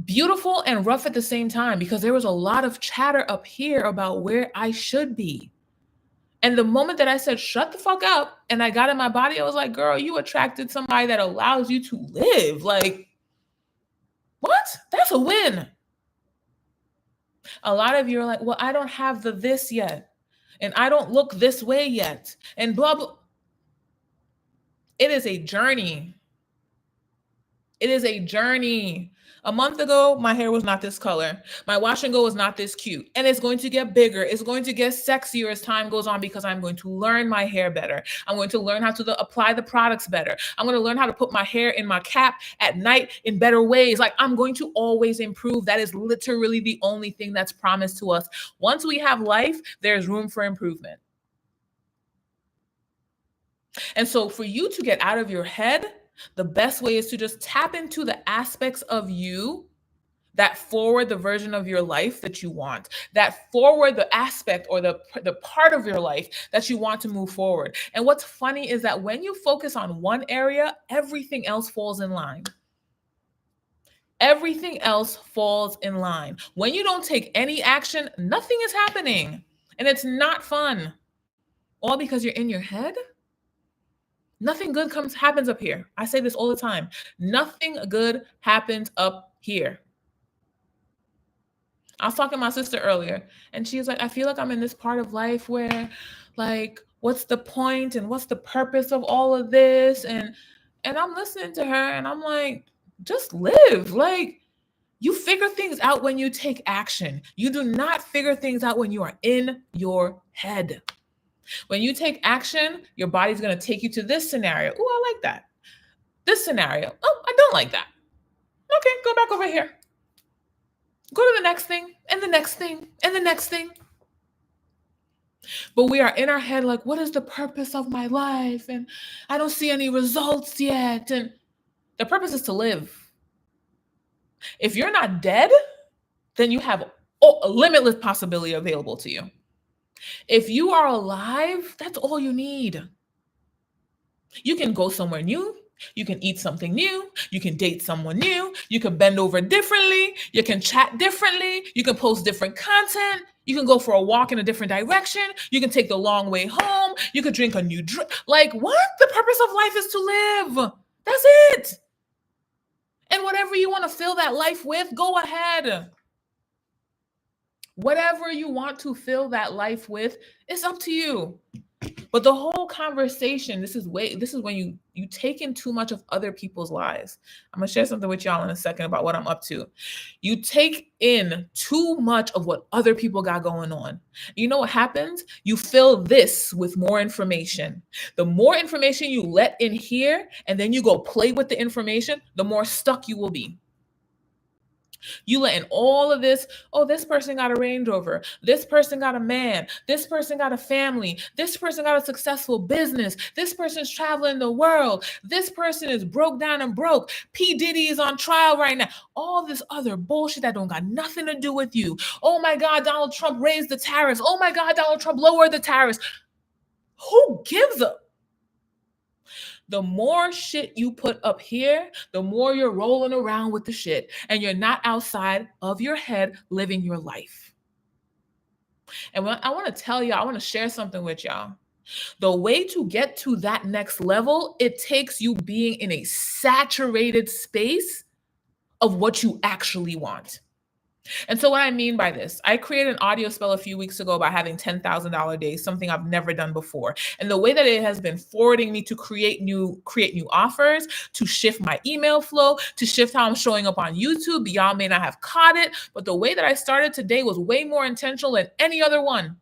beautiful and rough at the same time because there was a lot of chatter up here about where I should be. And the moment that I said, shut the fuck up, and I got in my body, I was like, girl, you attracted somebody that allows you to live. Like, what? That's a win. A lot of you are like, well, I don't have the this yet. And I don't look this way yet. And blah, blah. It is a journey. It is a journey. A month ago, my hair was not this color. My wash and go was not this cute. And it's going to get bigger. It's going to get sexier as time goes on because I'm going to learn my hair better. I'm going to learn how to apply the products better. I'm going to learn how to put my hair in my cap at night in better ways. Like, I'm going to always improve. That is literally the only thing that's promised to us. Once we have life, there's room for improvement. And so for you to get out of your head, the best way is to just tap into the aspects of you that forward the version of your life that you want, that forward the aspect or the part of your life that you want to move forward. And what's funny is that when you focus on one area, everything else falls in line. Everything else falls in line. When you don't take any action, nothing is happening. And it's not fun. All because you're in your head. Nothing good happens up here. I say this all the time. Nothing good happens up here. I was talking to my sister earlier, and she was like, I feel like I'm in this part of life where, like, what's the point and what's the purpose of all of this? And I'm listening to her, and I'm like, just live. Like, you figure things out when you take action. You do not figure things out when you are in your head. When you take action, your body's going to take you to this scenario. Oh, I like that. This scenario. Oh, I don't like that. Okay, go back over here. Go to the next thing and the next thing and the next thing. But we are in our head like, what is the purpose of my life? And I don't see any results yet. And the purpose is to live. If you're not dead, then you have a limitless possibility available to you. If you are alive, that's all you need. You can go somewhere new. You can eat something new. You can date someone new. You can bend over differently. You can chat differently. You can post different content. You can go for a walk in a different direction. You can take the long way home. You could drink a new drink. Like, what? The purpose of life is to live. That's it. And whatever you want to fill that life with, go ahead. Whatever you want to fill that life with, it's up to you. But the whole conversation, this is when you take in too much of other people's lives. I'm gonna share something with y'all in a second about what I'm up to. You take in too much of what other people got going on. You know what happens? You fill this with more information. The more information you let in here, and then you go play with the information, the more stuck you will be. You letting all of this, oh, this person got a Range Rover, this person got a man, this person got a family, this person got a successful business, this person's traveling the world, this person is broke down and broke, P. Diddy is on trial right now. All this other bullshit that don't got nothing to do with you. Oh my God, Donald Trump raised the tariffs. Oh my God, Donald Trump lowered the tariffs. Who gives a? The more shit you put up here, the more you're rolling around with the shit and you're not outside of your head living your life. And I want to tell y'all, I want to share something with y'all. The way to get to that next level, it takes you being in a saturated space of what you actually want. And so what I mean by this, I created an audio spell a few weeks ago about having $10,000 days, something I've never done before. And the way that it has been forwarding me to create new offers, to shift my email flow, to shift how I'm showing up on YouTube. Y'all may not have caught it, but the way that I started today was way more intentional than any other one.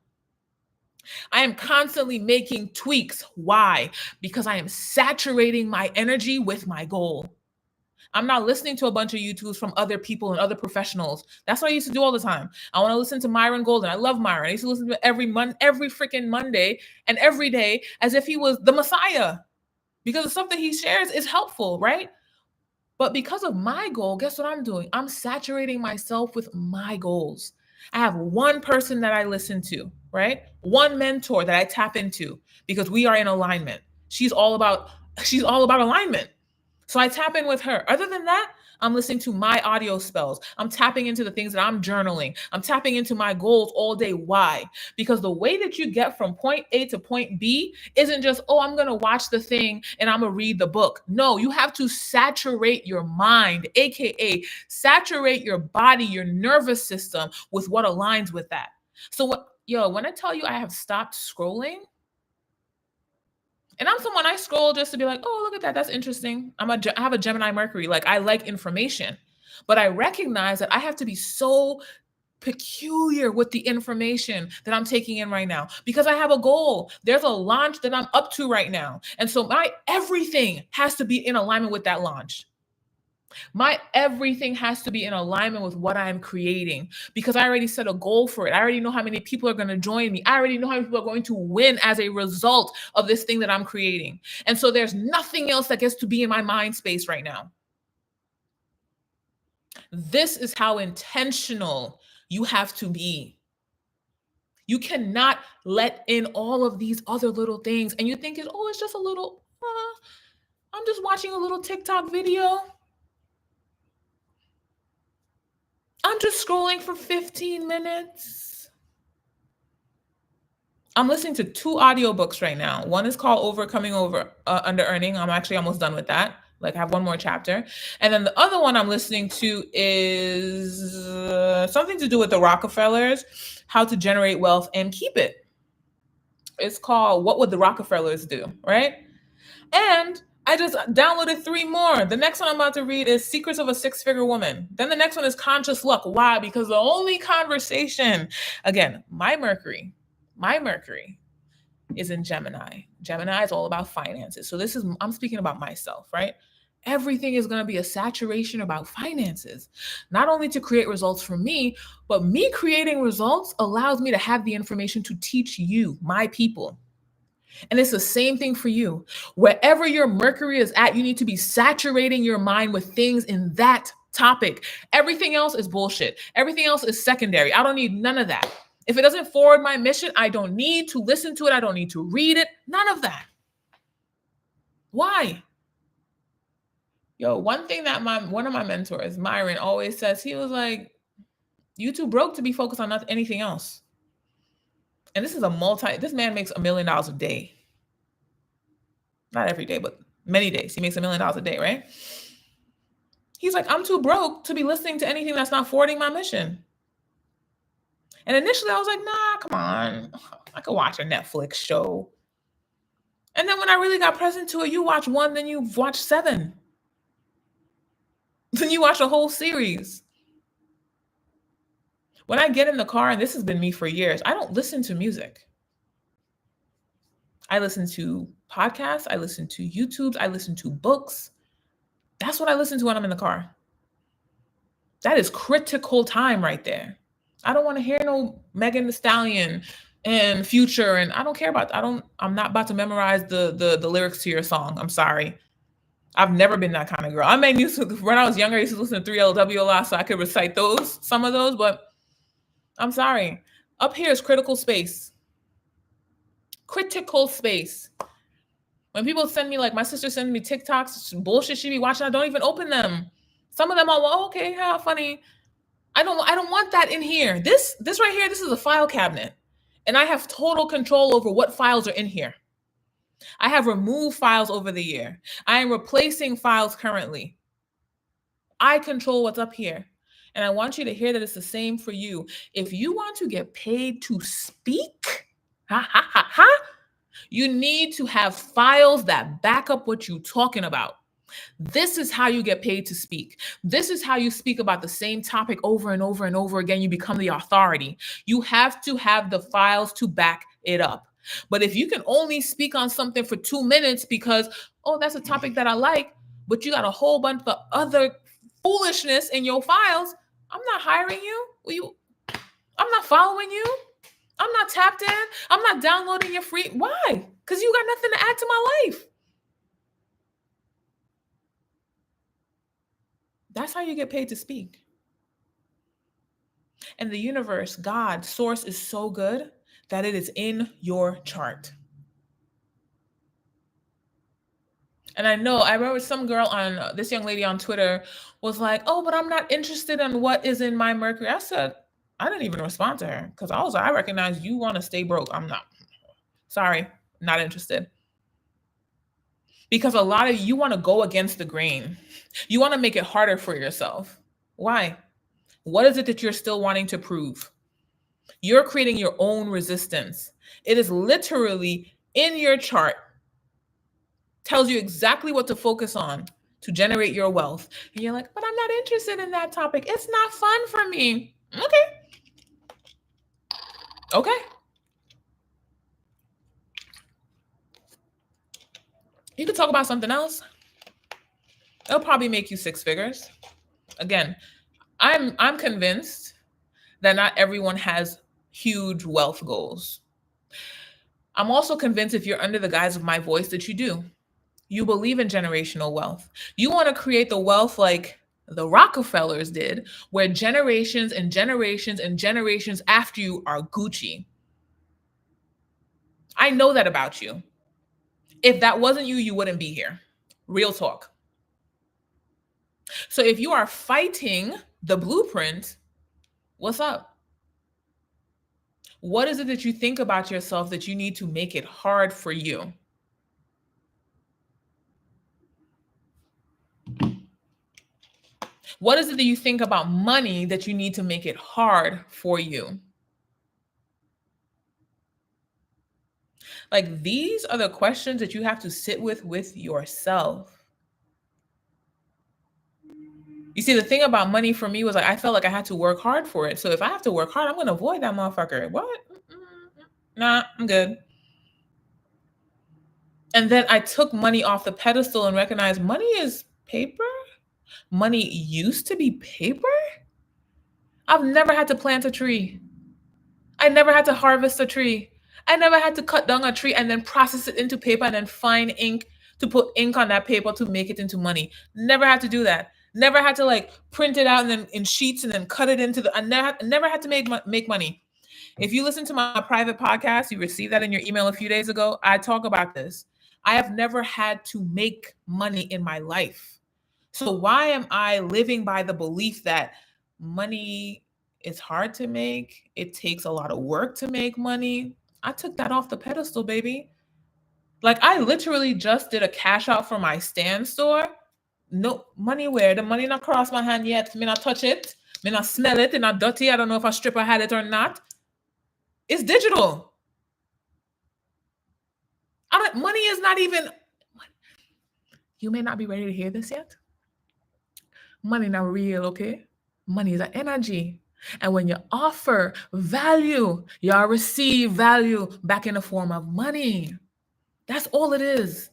I am constantly making tweaks. Why? Because I am saturating my energy with my goal. I'm not listening to a bunch of YouTubes from other people and other professionals. That's what I used to do all the time. I want to listen to Myron Golden. I love Myron. I used to listen to him every freaking Monday and every day as if he was the Messiah, because the stuff that he shares is helpful, right? But because of my goal, guess what I'm doing? I'm saturating myself with my goals. I have one person that I listen to, right? One mentor that I tap into because we are in alignment. She's all about alignment. So I tap in with her. Other than that, I'm listening to my audio spells. I'm tapping into the things that I'm journaling. I'm tapping into my goals all day. Why? Because the way that you get from point A to point B isn't just, oh, I'm going to watch the thing and I'm going to read the book. No, you have to saturate your mind, AKA saturate your body, your nervous system with what aligns with that. So when I tell you I have stopped scrolling, and I'm someone, I scroll just to be like, oh, look at that. That's interesting. I have a Gemini Mercury. Like, I like information. But I recognize that I have to be so peculiar with the information that I'm taking in right now because I have a goal. There's a launch that I'm up to right now. And so my everything has to be in alignment with that launch. My everything has to be in alignment with what I'm creating because I already set a goal for it. I already know how many people are going to join me. I already know how many people are going to win as a result of this thing that I'm creating. And so there's nothing else that gets to be in my mind space right now. This is how intentional you have to be. You cannot let in all of these other little things and you think it's just a little, I'm just watching a little TikTok video. I'm just scrolling for 15 minutes. I'm listening to 2 audiobooks right now. One is called Overcoming Under Earning. I'm actually almost done with that. Like, I have one more chapter. And then the other one I'm listening to is something to do with the Rockefellers, how to generate wealth and keep it. It's called What Would the Rockefellers Do, right? And I just downloaded 3 more. The next one I'm about to read is Secrets of a Six-Figure Woman. Then the next one is Conscious Luck. Why? Because the only conversation, again, my Mercury is in Gemini. Gemini is all about finances. So I'm speaking about myself, right? Everything is going to be a saturation about finances, not only to create results for me, but me creating results allows me to have the information to teach you, my people. And it's the same thing for you. Wherever your Mercury is at, you need to be saturating your mind with things in that topic. Everything else is bullshit. Everything else is secondary. I don't need none of that. If it doesn't forward my mission, I don't need to listen to it. I don't need to read it. None of that. Why? Yo, one thing that one of my mentors, Myron, always says, he was like, you too broke to be focused on anything else. And this man makes $1 million a day. Not every day, but many days. He makes $1 million a day, right? He's like, I'm too broke to be listening to anything that's not forwarding my mission. And initially I was like, nah, come on. I could watch a Netflix show. And then when I really got present to it, you watch one, then you watch 7. Then you watch a whole series. When I get in the car, and this has been me for years, I don't listen to music. I listen to podcasts. I listen to YouTubes. I listen to books. That's what I listen to when I'm in the car. That is critical time right there. I don't want to hear no Megan Thee Stallion and Future, and I don't care about. I'm not about to memorize the lyrics to your song. I'm sorry. I've never been that kind of girl. When I was younger, I used to listen to 3LW a lot, so I could recite some of those, but I'm sorry. Up here is critical space. Critical space. When people send me, like my sister sends me TikToks, bullshit she be watching, I don't even open them. Some of them okay, how funny. I don't want that in here. This right here, this is a file cabinet. And I have total control over what files are in here. I have removed files over the year. I am replacing files currently. I control what's up here. And I want you to hear that it's the same for you. If you want to get paid to speak, you need to have files that back up what you're talking about. This is how you get paid to speak. This is how you speak about the same topic over and over and over again. You become the authority. You have to have the files to back it up. But if you can only speak on something for 2 minutes because, that's a topic that I like, but you got a whole bunch of other foolishness in your files, I'm not hiring you. I'm not following you. I'm not tapped in. I'm not downloading your free. Why? Because you got nothing to add to my life. That's how you get paid to speak. And the universe, God, source is so good that it is in your chart. And I remember some girl this young lady on Twitter was like, but I'm not interested in what is in my Mercury. I said, I didn't even respond to her because I recognize you want to stay broke. I'm not. Sorry, not interested. Because a lot of you want to go against the grain. You want to make it harder for yourself. Why? What is it that you're still wanting to prove? You're creating your own resistance. It is literally in your chart. Tells you exactly what to focus on to generate your wealth. And you're like, but I'm not interested in that topic. It's not fun for me. Okay. You could talk about something else. It'll probably make you 6 figures. Again, I'm convinced that not everyone has huge wealth goals. I'm also convinced if you're under the guise of my voice that you do. You believe in generational wealth. You want to create the wealth like the Rockefellers did, where generations and generations and generations after you are Gucci. I know that about you. If that wasn't you, you wouldn't be here. Real talk. So if you are fighting the blueprint, what's up? What is it that you think about yourself that you need to make it hard for you? What is it that you think about money that you need to make it hard for you? Like, these are the questions that you have to sit with yourself. You see, the thing about money for me was like, I felt like I had to work hard for it. So if I have to work hard, I'm going to avoid that motherfucker. What? Nah, I'm good. And then I took money off the pedestal and recognized money is paper. Money used to be paper. I've never had to plant a tree. I never had to harvest a tree. I never had to cut down a tree and then process it into paper and then find ink to put ink on that paper to make it into money. Never had to do that. Never had to like print it out and then in sheets and then cut it into I never had to make money. If you listen to my private podcast, you received that in your email a few days ago. I talk about this. I have never had to make money in my life. So why am I living by the belief that money is hard to make? It takes a lot of work to make money. I took that off the pedestal, baby. Like I literally just did a cash out for my stand store. No money where? The money not cross my hand yet. Me not touch it. Me not smell it. It's not dirty. I don't know if a stripper had it or not. It's digital. Money is not even. You may not be ready to hear this yet. Money not real, okay? Money is an energy. And when you offer value, you'll receive value back in the form of money. That's all it is.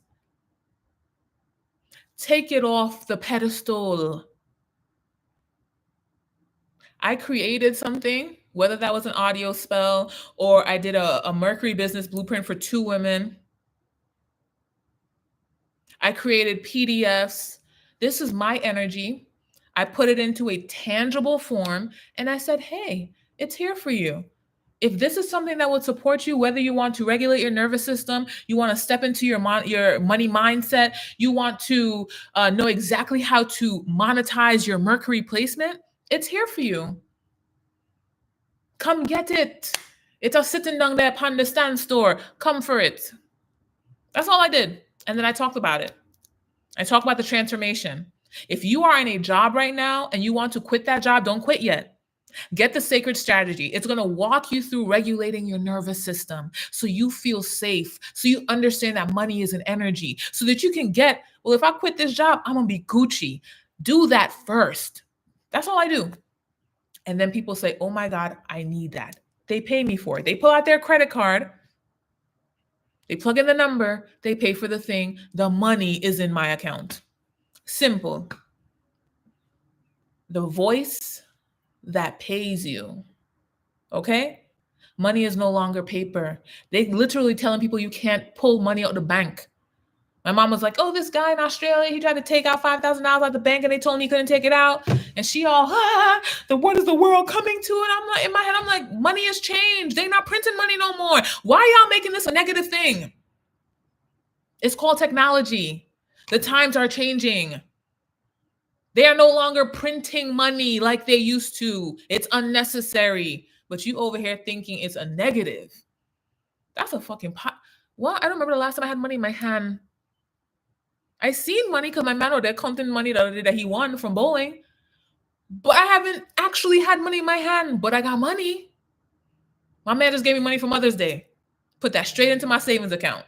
Take it off the pedestal. I created something, whether that was an audio spell or I did a Mercury business blueprint for 2 women. I created PDFs. This is my energy. I put it into a tangible form and I said, hey, it's here for you. If this is something that would support you, whether you want to regulate your nervous system, you want to step into your money mindset, you want to know exactly how to monetize your Mercury placement, it's here for you. Come get it. It's a sitting down there upon the stand store. Come for it. That's all I did. And then I talked about it. I talked about the transformation. If you are in a job right now and you want to quit that job, don't quit yet. Get the sacred strategy. It's going to walk you through regulating your nervous system so you feel safe, so you understand that money is an energy, so that you can get, well, if I quit this job, I'm going to be Gucci. Do that first. That's all I do. And then people say, oh my God, I need that. They pay me for it. They pull out their credit card. They plug in the number. They pay for the thing. The money is in my account. Simple. The voice that pays you. Okay? Money is no longer paper. They literally telling people you can't pull money out of the bank. My mom was like, oh, this guy in Australia, he tried to take out $5,000 out of the bank and they told him he couldn't take it out. And she all, what is the world coming to? And I'm like, in my head, I'm like, money has changed. They're not printing money no more. Why are y'all making this a negative thing? It's called technology. The times are changing. They are no longer printing money like they used to. It's unnecessary. But you over here thinking it's a negative. That's a fucking pot. Well, I don't remember the last time I had money in my hand. I seen money because my man over there counting money the other day that he won from bowling. But I haven't actually had money in my hand, but I got money. My man just gave me money for Mother's Day. Put that straight into my savings account.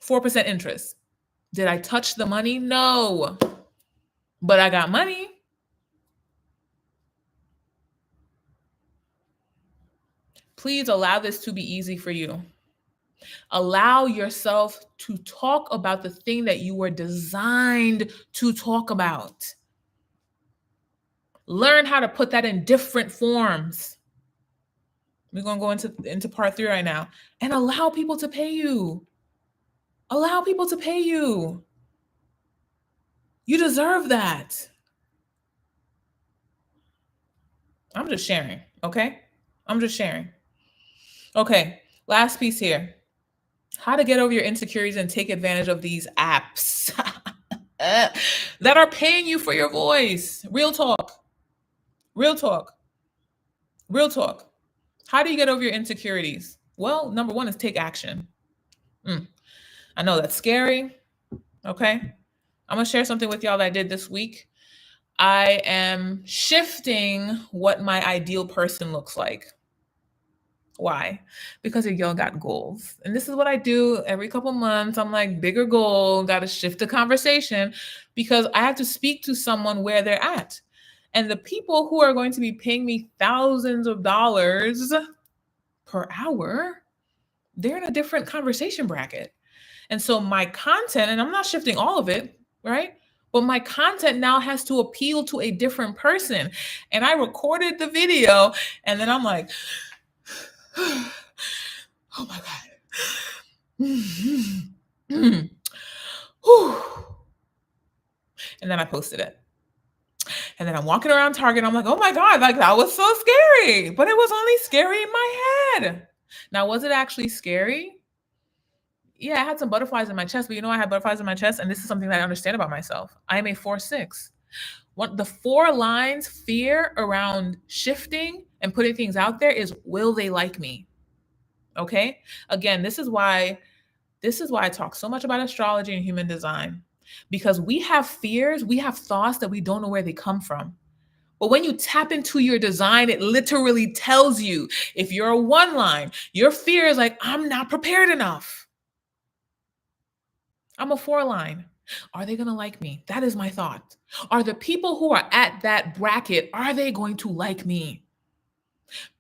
4% interest. Did I touch the money? No. But I got money. Please allow this to be easy for you. Allow yourself to talk about the thing that you were designed to talk about. Learn how to put that in different forms. We're going to go into part 3 right now. And allow people to pay you. Allow people to pay you. You deserve that. I'm just sharing, okay? I'm just sharing. Okay, last piece here. How to get over your insecurities and take advantage of these apps that are paying you for your voice. Real talk. Real talk. Real talk. How do you get over your insecurities? Well, number 1 is take action. I know that's scary. Okay. I'm going to share something with y'all that I did this week. I am shifting what my ideal person looks like. Why? Because your girl got goals. And this is what I do every couple months. I'm like, bigger goal, got to shift the conversation because I have to speak to someone where they're at. And the people who are going to be paying me thousands of dollars per hour, they're in a different conversation bracket. And so my content, and I'm not shifting all of it, right? But my content now has to appeal to a different person. And I recorded the video and then I'm like, oh my God. And then I posted it. And then I'm walking around Target. And I'm like, oh my God, like that was so scary. But it was only scary in my head. Now, was it actually scary? Yeah, I had some butterflies in my chest, but you know, I had butterflies in my chest, and this is something that I understand about myself. I am a 4/6. What the 4 lines fear around shifting and putting things out there is, will they like me? Okay? Again, this is why I talk so much about astrology and human design, because we have fears, we have thoughts that we don't know where they come from. But when you tap into your design, it literally tells you. If you're a 1 line, your fear is like, I'm not prepared enough. I'm a 4 line. Are they going to like me? That is my thought. Are the people who are at that bracket, are they going to like me?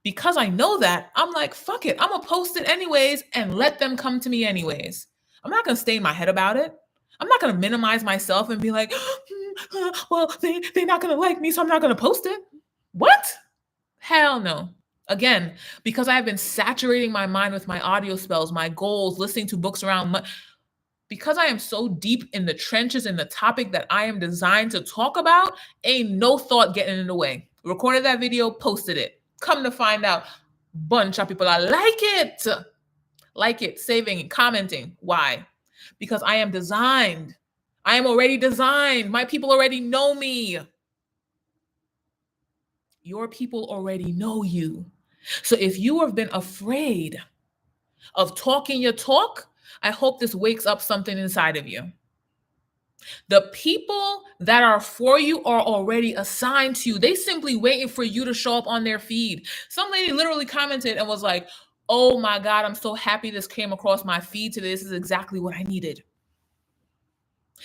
Because I know that, I'm like, fuck it. I'm going to post it anyways and let them come to me anyways. I'm not going to stay in my head about it. I'm not going to minimize myself and be like, well, they're not going to like me, so I'm not going to post it. What? Hell no. Again, because I have been saturating my mind with my audio spells, my goals, listening to books around, because I am so deep in the trenches in the topic that I am designed to talk about, ain't no thought getting in the way. Recorded that video, posted it. Come to find out, bunch of people are like it, saving, commenting. Why? Because I am designed. I am already designed. My people already know me. Your people already know you. So if you have been afraid of talking your talk, I hope this wakes up something inside of you. The people that are for you are already assigned to you. They simply waiting for you to show up on their feed. Some lady literally commented and was like, oh my God, I'm so happy this came across my feed today. This is exactly what I needed.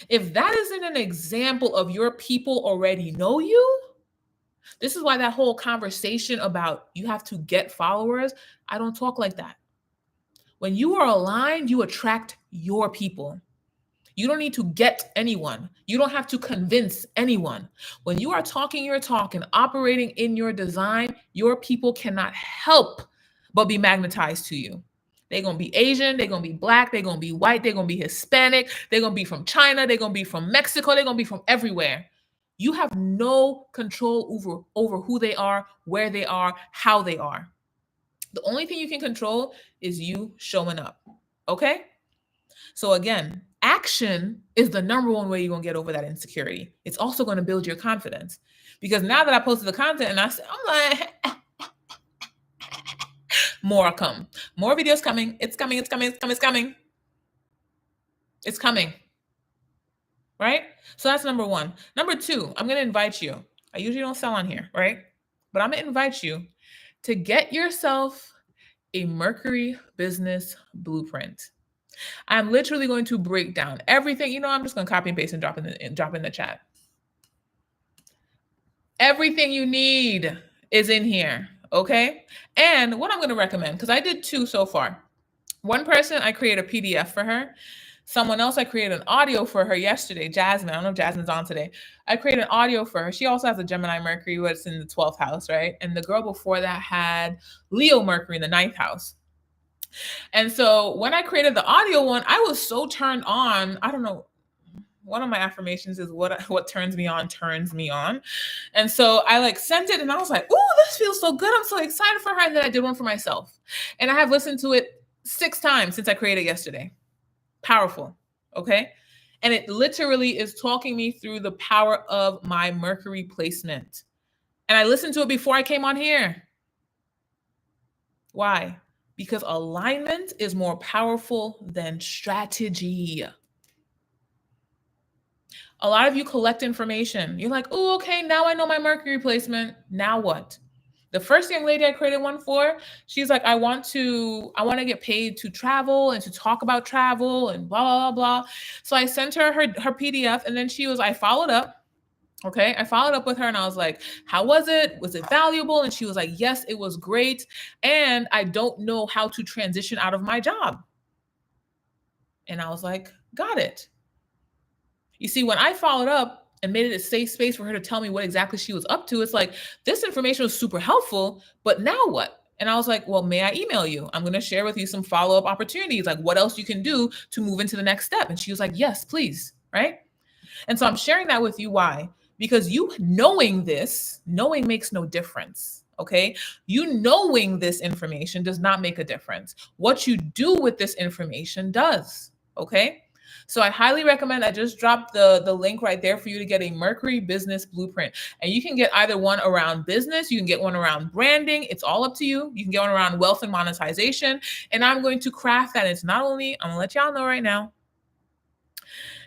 If that isn't an example of your people already know you, this is why that whole conversation about you have to get followers, I don't talk like that. When you are aligned, you attract your people. You don't need to get anyone. You don't have to convince anyone. When you are talking your talk and operating in your design, your people cannot help but be magnetized to you. They're going to be Asian, they're going to be Black, they're going to be white, they're going to be Hispanic, they're going to be from China, they're going to be from Mexico, they're going to be from everywhere. You have no control over who they are, where they are, how they are. The only thing you can control is you showing up. Okay? So again, action is the number one way you're going to get over that insecurity. It's also going to build your confidence. Because now that I posted the content and I'm like, more come. More videos coming. It's coming. It's coming. Right? So that's number 1. Number 2, I'm going to invite you. I usually don't sell on here, right? But I'm going to invite you to get yourself a Mercury business blueprint. I'm literally going to break down everything. I'm just going to copy and paste and drop in the chat. Everything you need is in here, okay? And what I'm going to recommend, because I did 2 so far. One person, I created a PDF for her. Someone else, I created an audio for her yesterday. Jasmine, I don't know if Jasmine's on today. I created an audio for her. She also has a Gemini Mercury, what's in the 12th house, right? And the girl before that had Leo Mercury in the 9th house. And so when I created the audio one, I was so turned on. I don't know. One of my affirmations is what turns me on turns me on. And so I sent it and I was like, ooh, this feels so good. I'm so excited for her. And then I did one for myself. And I have listened to it 6 times since I created yesterday. Powerful. Okay. And it literally is talking me through the power of my Mercury placement. And I listened to it before I came on here. Why? Because alignment is more powerful than strategy. A lot of you collect information. You're like, oh, okay, now I know my Mercury placement. Now what? The first young lady I created one for, she's like, I want to get paid to travel and to talk about travel and blah, blah, blah, blah. So I sent her PDF, and then I followed up. Okay. I followed up with her and I was like, how was it? Was it valuable? And she was like, yes, it was great. And I don't know how to transition out of my job. And I was like, got it. You see, when I followed up and made it a safe space for her to tell me what exactly she was up to, it's like, this information was super helpful, but now what? And I was like, well, may I email you? I'm going to share with you some follow-up opportunities, like what else you can do to move into the next step. And she was like, yes, please. Right. And so I'm sharing that with you. Why? Because knowing makes no difference. Okay. You knowing this information does not make a difference. What you do with this information does. Okay. So I highly recommend, I just dropped the link right there for you to get a Mercury business blueprint. And you can get either one around business, you can get one around branding. It's all up to you. You can get one around wealth and monetization. And I'm going to craft that. It's not only, I'm gonna let y'all know right now,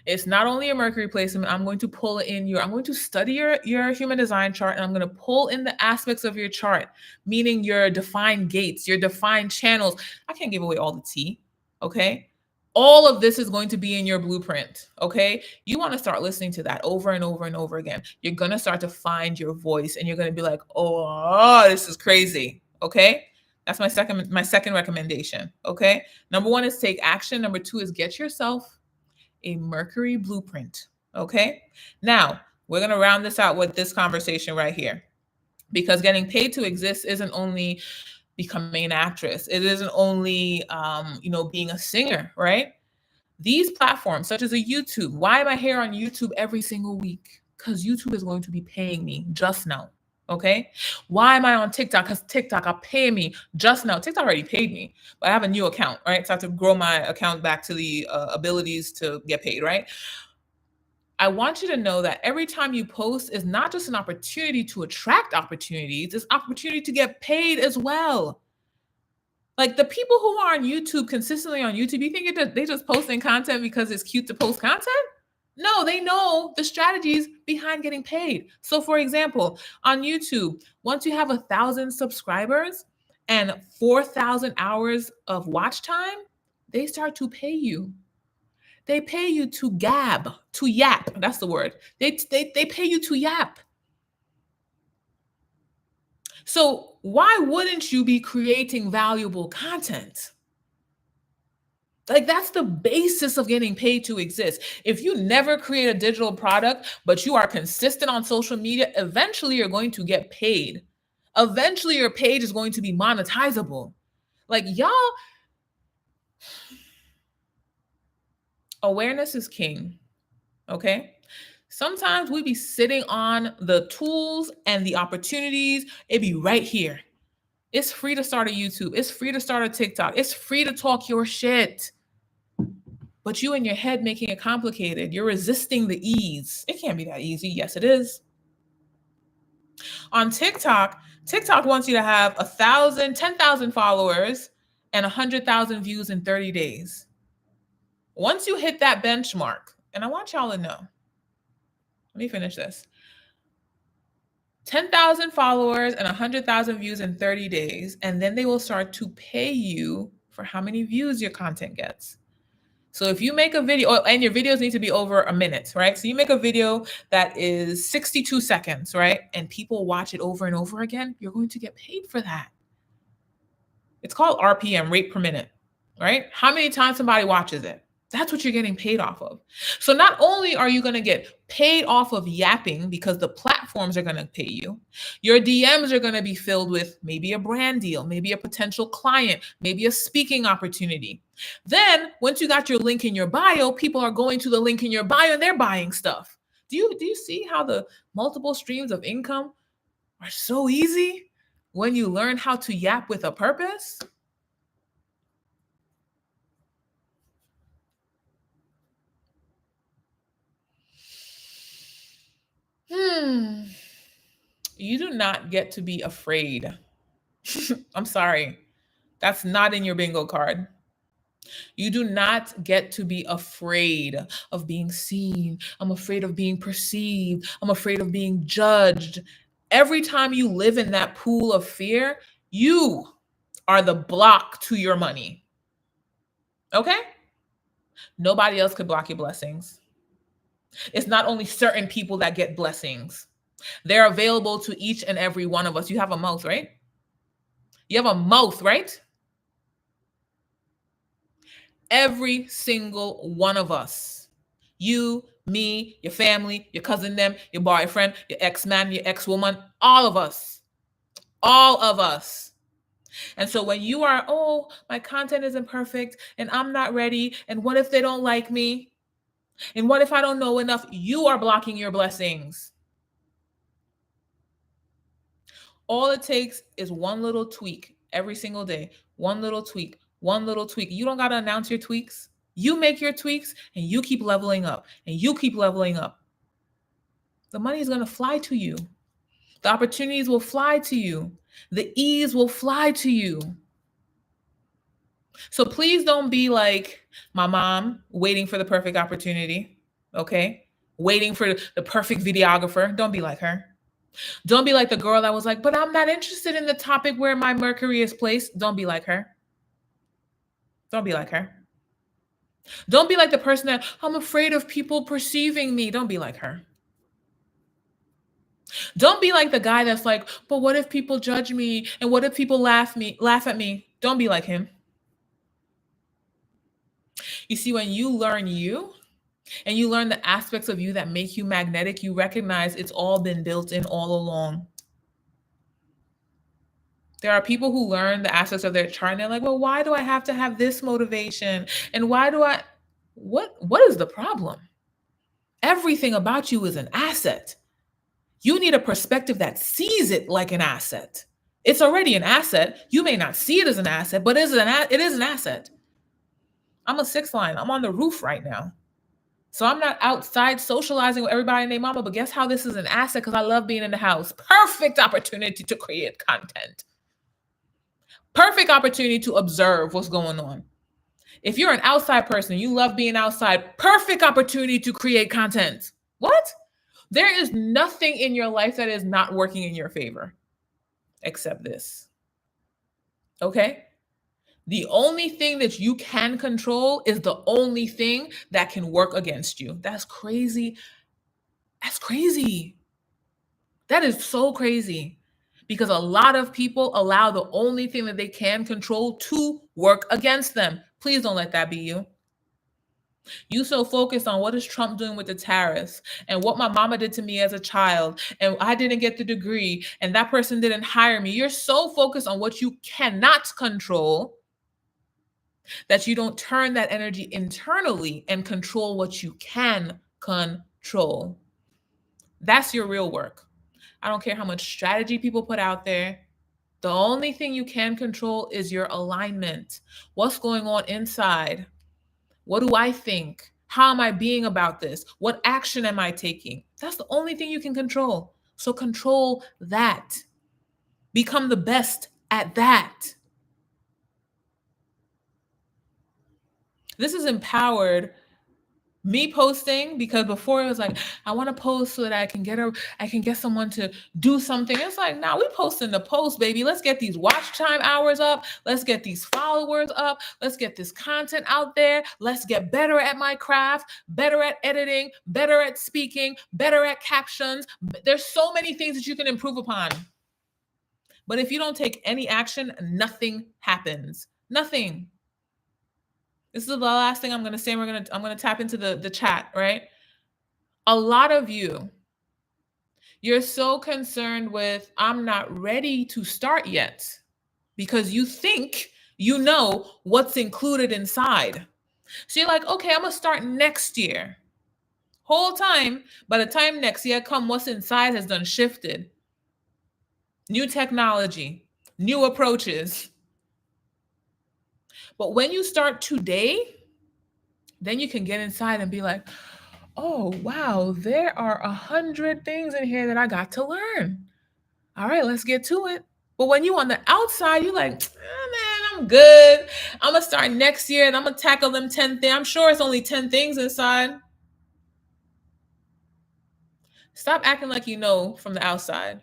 it's not only a Mercury placement. I'm going to pull in I'm going to study your human design chart, and I'm going to pull in the aspects of your chart, meaning your defined gates, your defined channels. I can't give away all the tea. Okay. All of this is going to be in your blueprint. Okay. You want to start listening to that over and over and over again. You're going to start to find your voice, and you're going to be like, oh, this is crazy. Okay. That's my second recommendation. Okay. Number one is take action. Number two is get yourself a Mercury blueprint. Okay. Now, we're going to round this out with this conversation right here, because getting paid to exist isn't only becoming an actress. It isn't only, being a singer, right? These platforms, such as a YouTube, why am I here on YouTube every single week? Because YouTube is going to be paying me just now. Okay. Why am I on TikTok? Because TikTok are paying me just now. TikTok already paid me, but I have a new account, right? So I have to grow my account back to the abilities to get paid, right? I want you to know that every time you post is not just an opportunity to attract opportunities, it's opportunity to get paid as well. Like the people who are on YouTube, consistently on YouTube, you think they just posting content because it's cute to post content? No, they know the strategies behind getting paid. So, for example, on YouTube, once you have 1,000 subscribers and 4,000 hours of watch time, they start to pay you. They pay you to gab, to yap. That's the word. They pay you to yap. So, why wouldn't you be creating valuable content? Like that's the basis of getting paid to exist. If you never create a digital product, but you are consistent on social media, eventually you're going to get paid. Eventually your page is going to be monetizable. Like y'all, awareness is king. Okay? Sometimes we be sitting on the tools and the opportunities. It be right here. It's free to start a YouTube. It's free to start a TikTok. It's free to talk your shit. But you in your head making it complicated. You're resisting the ease. It can't be that easy. Yes, it is. On TikTok, TikTok wants you to have 1,000, 10,000 followers and 100,000 views in 30 days. Once you hit that benchmark, and I want y'all to know, let me finish this. 10,000 followers and 100,000 views in 30 days, and then they will start to pay you for how many views your content gets. So if you make a video, and your videos need to be over a minute, right? So you make a video that is 62 seconds, right? And people watch it over and over again, you're going to get paid for that. It's called RPM, rate per minute, right? How many times somebody watches it? That's what you're getting paid off of. So not only are you going to get paid off of yapping because the platforms are going to pay you, your DMs are going to be filled with maybe a brand deal, maybe a potential client, maybe a speaking opportunity. Then once you got your link in your bio, people are going to the link in your bio and they're buying stuff. Do you see how the multiple streams of income are so easy when you learn how to yap with a purpose? You do not get to be afraid. I'm sorry. That's not in your bingo card. You do not get to be afraid of being seen. I'm afraid of being perceived. I'm afraid of being judged. Every time you live in that pool of fear, you are the block to your money. Okay? Nobody else could block your blessings. It's not only certain people that get blessings. They're available to each and every one of us. You have a mouth, right? You have a mouth, right? Every single one of us. You, me, your family, your cousin, them, your boyfriend, your ex-man, your ex-woman, all of us. All of us. And so when you are, oh, my content isn't perfect and I'm not ready, and what if they don't like me? And what if I don't know enough? You are blocking your blessings. All it takes is one little tweak every single day. One little tweak. One little tweak. You don't got to announce your tweaks. You make your tweaks and you keep leveling up and you keep leveling up. The money is going to fly to you. The opportunities will fly to you. The ease will fly to you. So please don't be like my mom, waiting for the perfect opportunity, okay? Waiting for the perfect videographer. Don't be like her. Don't be like the girl that was like, but I'm not interested in the topic where my Mercury is placed. Don't be like her. Don't be like her. Don't be like the person that, I'm afraid of people perceiving me. Don't be like her. Don't be like the guy that's like, but what if people judge me? And what if people laugh at me? Don't be like him. You see, when you learn you and you learn the aspects of you that make you magnetic, you recognize it's all been built in all along. There are people who learn the aspects of their chart and they're like, well, why do I have to have this motivation? And why do I, what is the problem? Everything about you is an asset. You need a perspective that sees it like an asset. It's already an asset. You may not see it as an asset, but it is an asset. I'm a 6th line. I'm on the roof right now. So I'm not outside socializing with everybody and their mama, but guess how this is an asset? Because I love being in the house. Perfect opportunity to create content. Perfect opportunity to observe what's going on. If you're an outside person, you love being outside, perfect opportunity to create content. What? There is nothing in your life that is not working in your favor, except this. Okay? The only thing that you can control is the only thing that can work against you. That's crazy. That's crazy. That is so crazy. Because a lot of people allow the only thing that they can control to work against them. Please don't let that be you. You so focused on what is Trump doing with the tariffs and what my mama did to me as a child, and I didn't get the degree, and that person didn't hire me. You're so focused on what you cannot control that you don't turn that energy internally and control what you can control. That's your real work. I don't care how much strategy people put out there. The only thing you can control is your alignment. What's going on inside? What do I think? How am I being about this? What action am I taking? That's the only thing you can control. So control that. Become the best at that. This is empowered me posting, because before it was like, I want to post so that I can get someone to do something. It's like, now we posting the post, baby. Let's get these watch time hours up. Let's get these followers up. Let's get this content out there. Let's get better at my craft, better at editing, better at speaking, better at captions. There's so many things that you can improve upon. But if you don't take any action, nothing happens. Nothing. This is the last thing I'm going to say. I'm going to tap into the chat, right? A lot of you're so concerned with, I'm not ready to start yet, because you think you know what's included inside. So you're like, okay, I'm going to start next year. Whole time, by the time next year come, what's inside has done shifted. New technology, new approaches. But when you start today, then you can get inside and be like, oh, wow, there are 100 things in here that I got to learn. All right, let's get to it. But when you on the outside, you're like, man, I'm good. I'm going to start next year and I'm going to tackle them 10 things. I'm sure it's only 10 things inside. Stop acting like you know from the outside.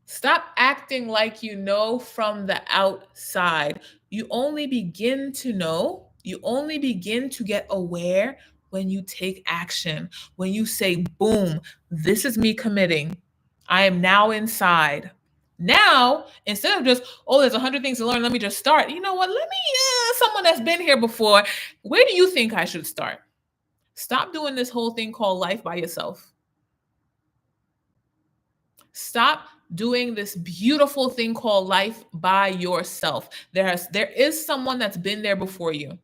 Stop acting like you know from the outside. You only begin to know, you only begin to get aware when you take action, when you say, boom, this is me committing. I am now inside. Now, instead of just, oh, there's 100 things to learn, let me just start. You know what? Let me, someone that's been here before, where do you think I should start? Stop doing this whole thing called life by yourself. Stop doing this beautiful thing called life by yourself. There is someone that's been there before you.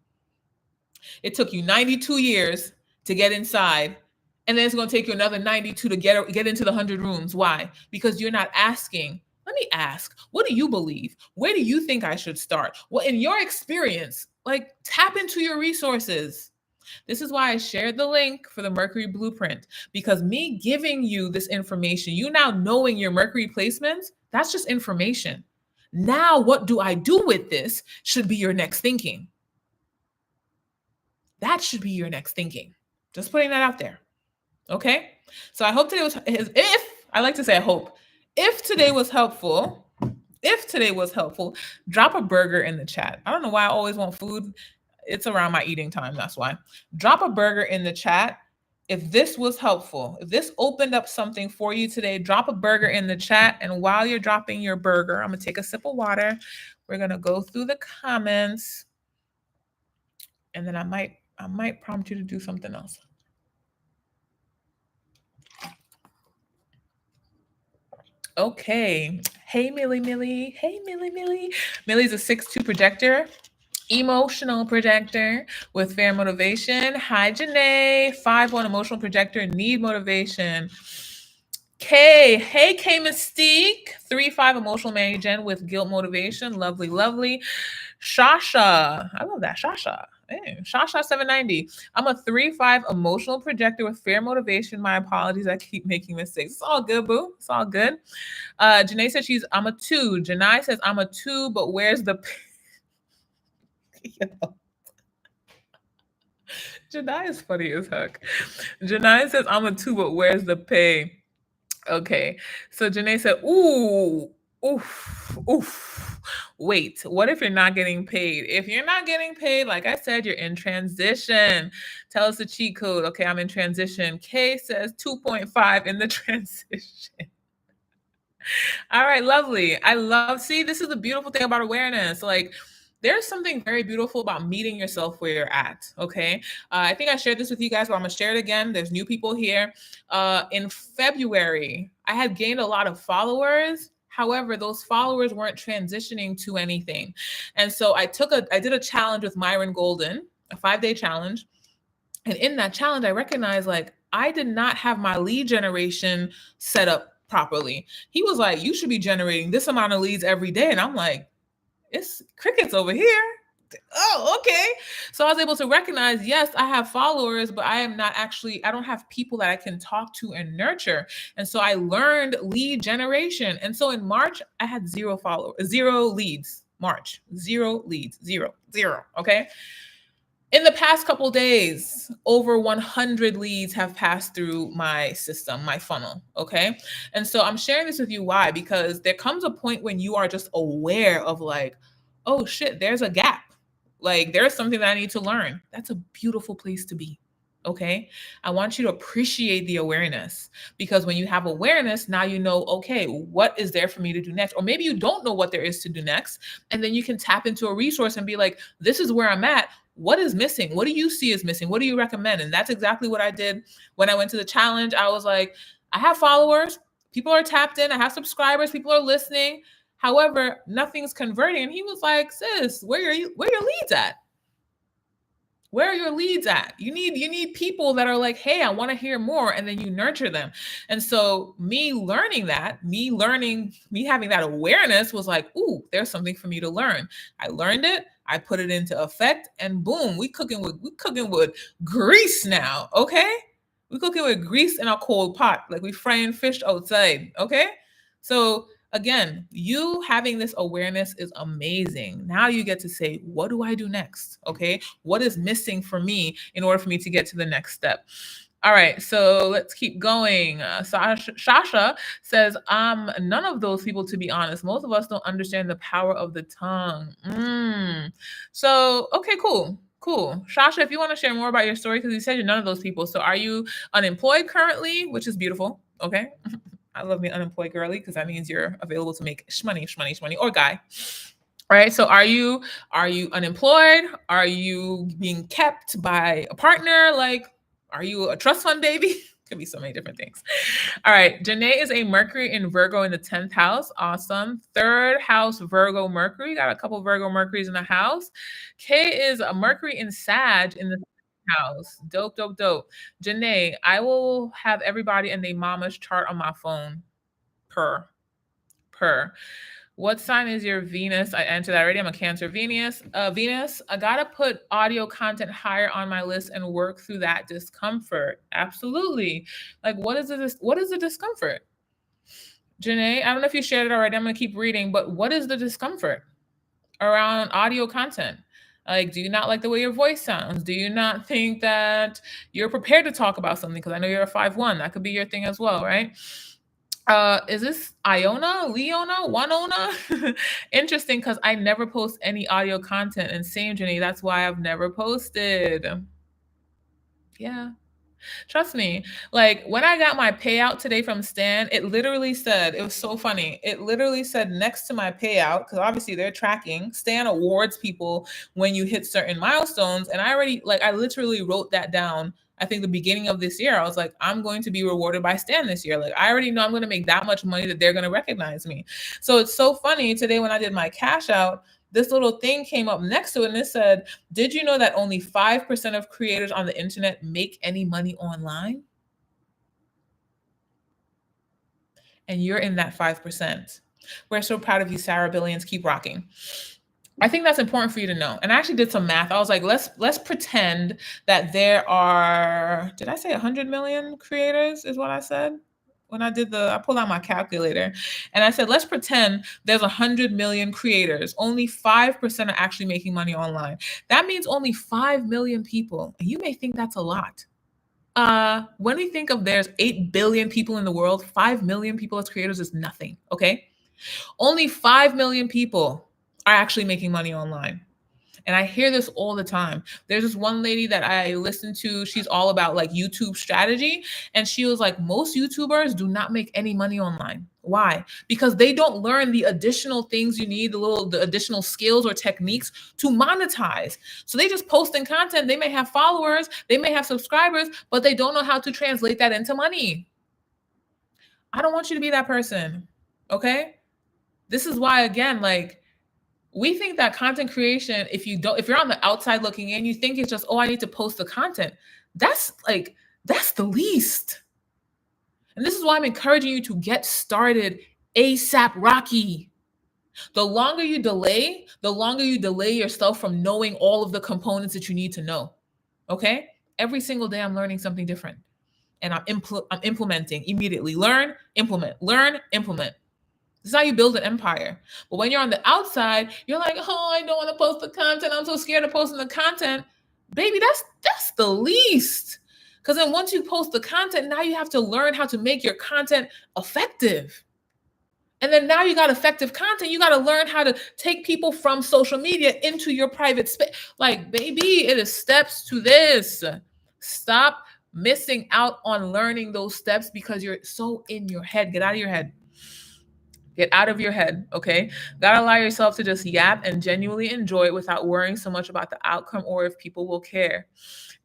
It took you 92 years to get inside, and then it's going to take you another 92 to get into the 100 rooms. Why? Because you're not asking. Let me ask, what do you believe? Where do you think I should start? Well, in your experience, Like, tap into your resources. This is why I shared the link for the Mercury blueprint, because me giving you this information, you now knowing your Mercury placements, that's just information. Now, what do I do with this should be your next thinking. That should be your next thinking. Just putting that out there. Okay? So I hope today was, if, I like to say I hope, if today was helpful, drop a burger in the chat. I don't know why I always want food. It's around my eating time, that's why. Drop a burger in the chat. If this was helpful, if this opened up something for you today, drop a burger in the chat. And while you're dropping your burger, I'm gonna take a sip of water. We're gonna go through the comments, and then I might prompt you to do something else. Okay. Hey, Millie. Hey, Millie. Millie's a 6'2" projector, emotional projector with fair motivation. Hi, Janae. 5'1" emotional projector, need motivation. Hey, K Mystique. 3'5" emotional manager with guilt motivation. Lovely. Shasha. I love that. Shasha. Hey, Shasha 790. I'm a 3'5" emotional projector with fair motivation. My apologies. I keep making mistakes. It's all good, boo. It's all good. Janae says I'm a 2. Janai says I'm a 2, but where's the Janai is funny as heck. Janai says I'm a 2, but where's the pay? Okay. So Janae said, oof. Wait, what if you're not getting paid? If you're not getting paid, like I said, you're in transition. Tell us the cheat code. Okay, I'm in transition. Kay says 2.5 in the transition. All right, lovely. See, this is the beautiful thing about awareness. Like, there's something very beautiful about meeting yourself where you're at. Okay. I think I shared this with you guys, but I'm going to share it again. There's new people here. In February, I had gained a lot of followers. However, those followers weren't transitioning to anything. And so I did a challenge with Myron Golden, a 5-day challenge. And in that challenge, I recognized like I did not have my lead generation set up properly. He was like, you should be generating this amount of leads every day. And I'm like, it's crickets over here. Oh, okay. So I was able to recognize, yes, I have followers, but I don't have people that I can talk to and nurture. And so I learned lead generation. And so in March, I had 0 leads. March, 0 leads, zero. Okay. In the past couple days, over 100 leads have passed through my system, my funnel. Okay. And so I'm sharing this with you. Why? Because there comes a point when you are just aware of like, oh shit, there's a gap. Like there's something that I need to learn. That's a beautiful place to be. Okay. I want you to appreciate the awareness, because when you have awareness, now you know, okay, what is there for me to do next? Or maybe you don't know what there is to do next. And then you can tap into a resource and be like, this is where I'm at. What is missing? What do you see is missing? What do you recommend? And that's exactly what I did when I went to the challenge. I was like, I have followers. People are tapped in. I have subscribers. People are listening. However, nothing's converting. And he was like, sis, where are your leads at? Where are your leads at? You need people that are like, hey, I want to hear more. And then you nurture them. And so me having that awareness was like, ooh, there's something for me to learn. I learned it. I put it into effect, and boom, we cooking with grease now. Okay. We cooking with grease in our cold pot. Like we frying fish outside. Okay. So again, you having this awareness is amazing. Now you get to say, what do I do next? Okay. What is missing for me in order for me to get to the next step? All right, so let's keep going. Shasha says, none of those people, to be honest. Most of us don't understand the power of the tongue. So, okay, cool. Shasha, if you want to share more about your story, because you said you're none of those people. So are you unemployed currently, which is beautiful? Okay. I love being unemployed girly, because that means you're available to make shmoney, or guy. All right. So are you unemployed? Are you being kept by a partner? Like, are you a trust fund baby? Could be so many different things. All right. Janae is a Mercury in Virgo in the 10th house. Awesome. 3rd house Virgo Mercury. Got a couple Virgo Mercuries in the house. Kay is a Mercury in Sag in the house. Dope. Janae, I will have everybody and their mama's chart on my phone. Per. What sign is your Venus? I answered that already. I'm a Cancer. Venus. I gotta put audio content higher on my list and work through that discomfort. Absolutely. Like, what is the discomfort? Janae, I don't know if you shared it already. I'm gonna keep reading, but what is the discomfort around audio content? Like, do you not like the way your voice sounds? Do you not think that you're prepared to talk about something? Because I know you're a 5-1. That could be your thing as well, right? Is this Leona, Oneona? Interesting, because I never post any audio content. And same, Jenny, that's why I've never posted. Yeah. Trust me. Like when I got my payout today from Stan, it literally said, it was so funny. It literally said next to my payout, because obviously they're tracking, Stan awards people when you hit certain milestones. And I literally wrote that down. I think the beginning of this year, I was like, I'm going to be rewarded by Stan this year. Like I already know I'm going to make that much money that they're going to recognize me. So it's so funny today when I did my cash out, this little thing came up next to it and it said, did you know that only 5% of creators on the internet make any money online? And you're in that 5%. We're so proud of you, Sarah Billions. Keep rocking. I think that's important for you to know. And I actually did some math. I was like, let's pretend that there are, did I say 100 million creators is what I said? When I pulled out my calculator and I said, let's pretend there's 100 million creators. Only 5% are actually making money online. That means only 5 million people. And you may think that's a lot. When we think of there's 8 billion people in the world, 5 million people as creators is nothing, okay? Only 5 million people are actually making money online. And I hear this all the time. There's this one lady that I listen to. She's all about like YouTube strategy. And she was like, most YouTubers do not make any money online. Why? Because they don't learn the additional things you need, the additional skills or techniques to monetize. So they just posting content. They may have followers, they may have subscribers, but they don't know how to translate that into money. I don't want you to be that person. Okay? This is why, again, like, we think that content creation, if you're on the outside looking in, you think it's just, oh, I need to post the content. That's the least. And this is why I'm encouraging you to get started ASAP Rocky. The longer you delay yourself from knowing all of the components that you need to know. Okay? Every single day I'm learning something different. And I'm implementing immediately. Learn, implement. Learn, implement. This is how you build an empire. But when you're on the outside, you're like, oh, I don't want to post the content. I'm so scared of posting the content. Baby, that's the least. Because then once you post the content, now you have to learn how to make your content effective. And then now you got effective content. You got to learn how to take people from social media into your private space. Like, baby, it is steps to this. Stop missing out on learning those steps because you're so in your head. Get out of your head. Get out of your head, okay? Gotta allow yourself to just yap and genuinely enjoy it without worrying so much about the outcome or if people will care.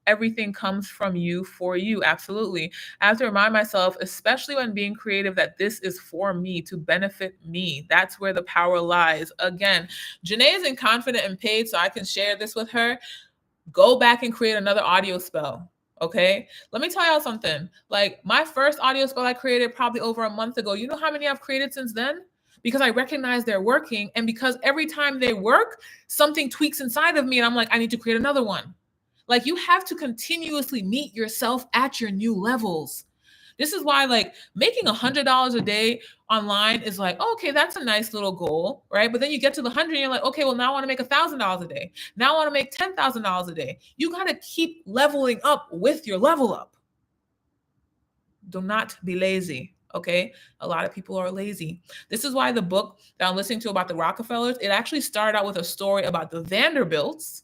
Everything comes from you for you, absolutely. I have to remind myself, especially when being creative, that this is for me, to benefit me. That's where the power lies. Again, Janae isn't confident and paid, so I can share this with her. Go back and create another audio spell. Okay. Let me tell y'all something. Like my first audio spell I created probably over a month ago. You know how many I've created since then? Because I recognize they're working. And because every time they work, something tweaks inside of me. And I'm like, I need to create another one. Like you have to continuously meet yourself at your new levels. This is why like making $100 a day online is like, okay, that's a nice little goal, right? But then you get to the 100 and you're like, okay, well now I want to make $1,000 a day. Now I want to make $10,000 a day. You got to keep leveling up with your level up. Do not be lazy. Okay. A lot of people are lazy. This is why the book that I'm listening to about the Rockefellers, it actually started out with a story about the Vanderbilts.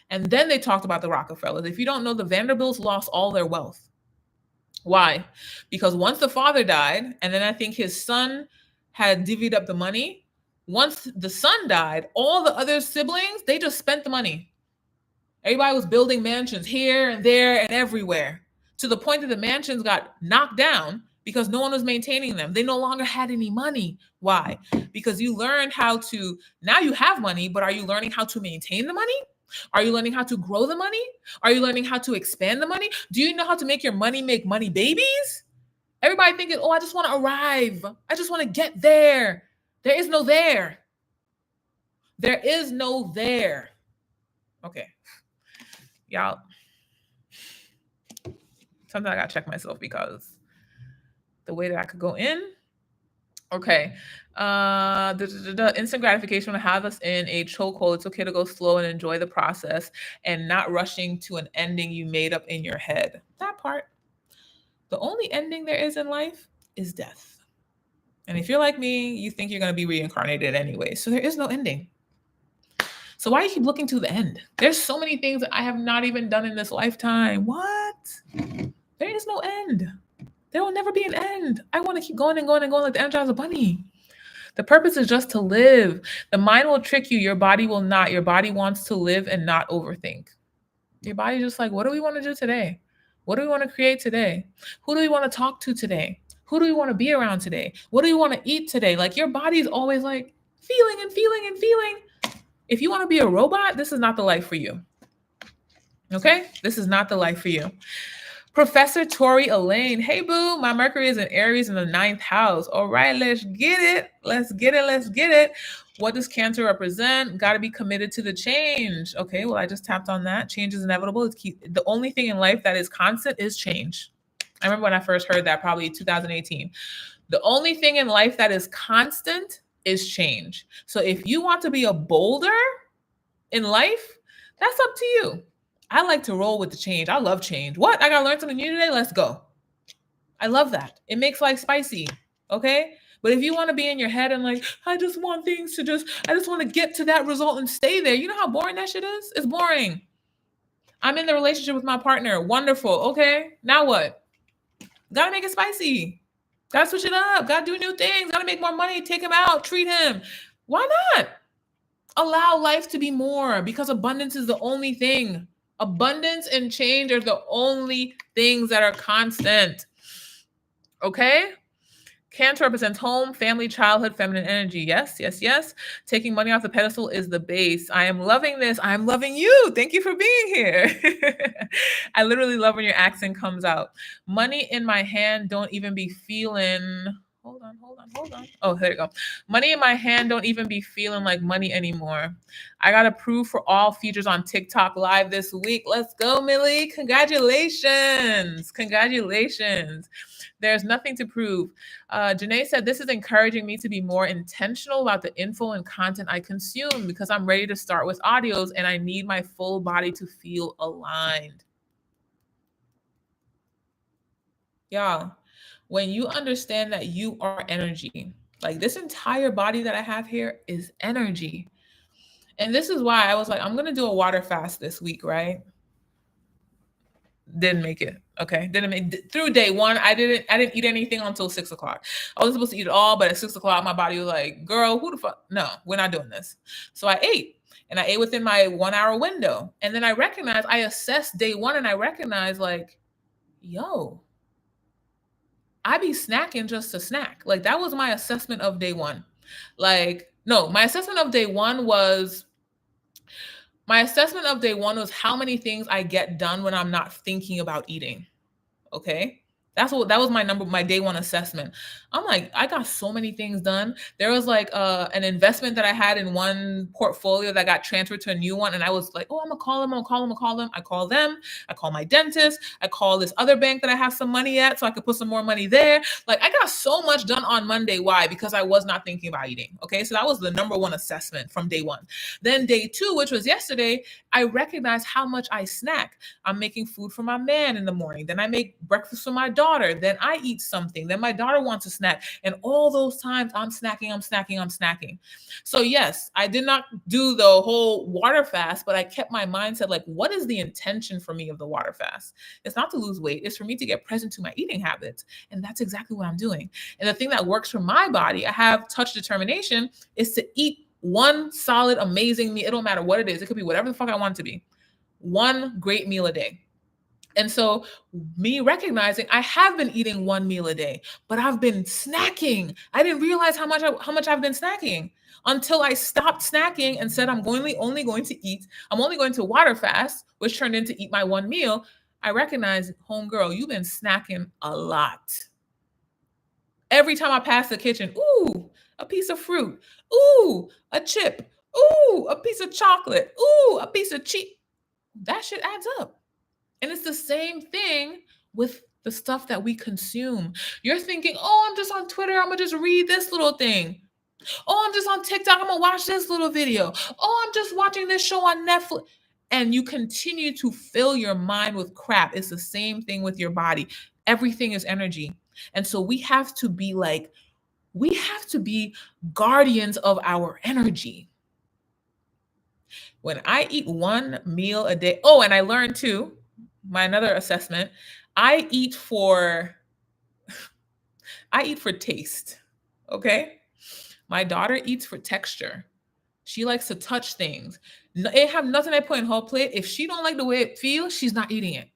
And then they talked about the Rockefellers. If you don't know, the Vanderbilts lost all their wealth. Why? Because once the father died, and then I think his son had divvied up the money. Once the son died, all the other siblings, they just spent the money. Everybody was building mansions here and there and everywhere, to the point that the mansions got knocked down because no one was maintaining them. They no longer had any money. Why? Because you learned how to, now you have money, but are you learning how to maintain the money? Are you learning how to grow the money? Are you learning how to expand the money? Do you know how to make your money make money babies? Everybody thinking, oh, I just want to arrive. I just want to get there. There is no there. There is no there. Okay. Y'all, sometimes I gotta check myself because the way that I could go in. Okay. Instant gratification will have us in a chokehold. It's okay to go slow and enjoy the process and not rushing to an ending you made up in your head. That part. The only ending there is in life is death. And if you're like me, you think you're going to be reincarnated anyway. So there is no ending. So why do you keep looking to the end? There's so many things that I have not even done in this lifetime. What? There is no end. There will never be an end. I want to keep going and going and going like the Energizer Bunny. The purpose is just to live. The mind will trick you. Your body will not. Your body wants to live and not overthink. Your body's just like, what do we want to do today? What do we want to create today? Who do we want to talk to today? Who do we want to be around today? What do we want to eat today? Like your body's always like feeling and feeling and feeling. If you want to be a robot, this is not the life for you. Okay? This is not the life for you. Professor Tori Elaine. Hey, boo. My Mercury is in Aries in the 9th house. All right, let's get it. Let's get it. Let's get it. What does Cancer represent? Got to be committed to the change. Okay, well, I just tapped on that. Change is inevitable. The only thing in life that is constant is change. I remember when I first heard that, probably 2018. The only thing in life that is constant is change. So if you want to be a boulder in life, that's up to you. I like to roll with the change. I love change. What? I got to learn something new today? Let's go. I love that. It makes life spicy. Okay? But if you want to be in your head and like, I just want things to I just want to get to that result and stay there. You know how boring that shit is? It's boring. I'm in the relationship with my partner. Wonderful. Okay. Now what? Gotta make it spicy. Gotta switch it up. Gotta do new things. Gotta make more money. Take him out. Treat him. Why not? Allow life to be more because abundance is the only thing. Abundance and change are the only things that are constant. Okay? Cancer represents home, family, childhood, feminine energy. Yes, yes, yes. Taking money off the pedestal is the base. I am loving this. I'm loving you. Thank you for being here. I literally love when your accent comes out. Money in my hand, don't even be feeling. Hold on. Oh, there you go. Money in my hand, don't even be feeling like money anymore. I got approved for all features on TikTok Live this week. Let's go, Millie. Congratulations. Congratulations. There's nothing to prove. Janae said, this is encouraging me to be more intentional about the info and content I consume because I'm ready to start with audios and I need my full body to feel aligned. Y'all, when you understand that you are energy, like this entire body that I have here is energy. And this is why I was like, I'm going to do a water fast this week, right? Didn't make it. Okay. Through day one. I didn't eat anything until 6 o'clock. I was supposed to eat it all, but at 6 o'clock, my body was like, girl, who the fuck? No, we're not doing this. So I ate and I ate within my 1 hour window. And then I assessed day one and I recognized like, yo, I be snacking just to snack. Like that was my assessment of day one. Like, no, my assessment of day one was how many things I get done when I'm not thinking about eating. Okay. That was my day one assessment. I'm like, I got so many things done. There was like an investment that I had in one portfolio that got transferred to a new one. And I was like, oh, I'm gonna call them. I call them. I call my dentist. I call this other bank that I have some money at so I could put some more money there. Like I got so much done on Monday. Why? Because I was not thinking about eating. Okay. So that was the number one assessment from day one. Then day two, which was yesterday, I recognized how much I snack. I'm making food for my man in the morning. Then I make breakfast for my daughter. Then I eat something. Then my daughter wants a snack. And all those times I'm snacking. So yes, I did not do the whole water fast, but I kept my mindset like, what is the intention for me of the water fast? It's not to lose weight. It's for me to get present to my eating habits. And that's exactly what I'm doing. And the thing that works for my body, I have touch determination, is to eat one solid, amazing meal. It don't matter what it is. It could be whatever the fuck I want it to be. One great meal a day. And so me recognizing I have been eating one meal a day, but I've been snacking. I didn't realize how much I've been snacking until I stopped snacking and said, I'm only going to water fast, which turned into eat my one meal. I recognize, homegirl, you've been snacking a lot. Every time I pass the kitchen, ooh, a piece of fruit, ooh, a chip, ooh, a piece of chocolate, ooh, a piece of cheese. That shit adds up. And it's the same thing with the stuff that we consume. You're thinking, oh, I'm just on Twitter. I'm going to just read this little thing. Oh, I'm just on TikTok. I'm going to watch this little video. Oh, I'm just watching this show on Netflix. And you continue to fill your mind with crap. It's the same thing with your body. Everything is energy. And so we have to be guardians of our energy. When I eat one meal a day, oh, and I learned too, another assessment, I eat for taste. Okay? My daughter eats for texture. She likes to touch things. It have nothing I put in her plate. If she don't like the way it feels, she's not eating it.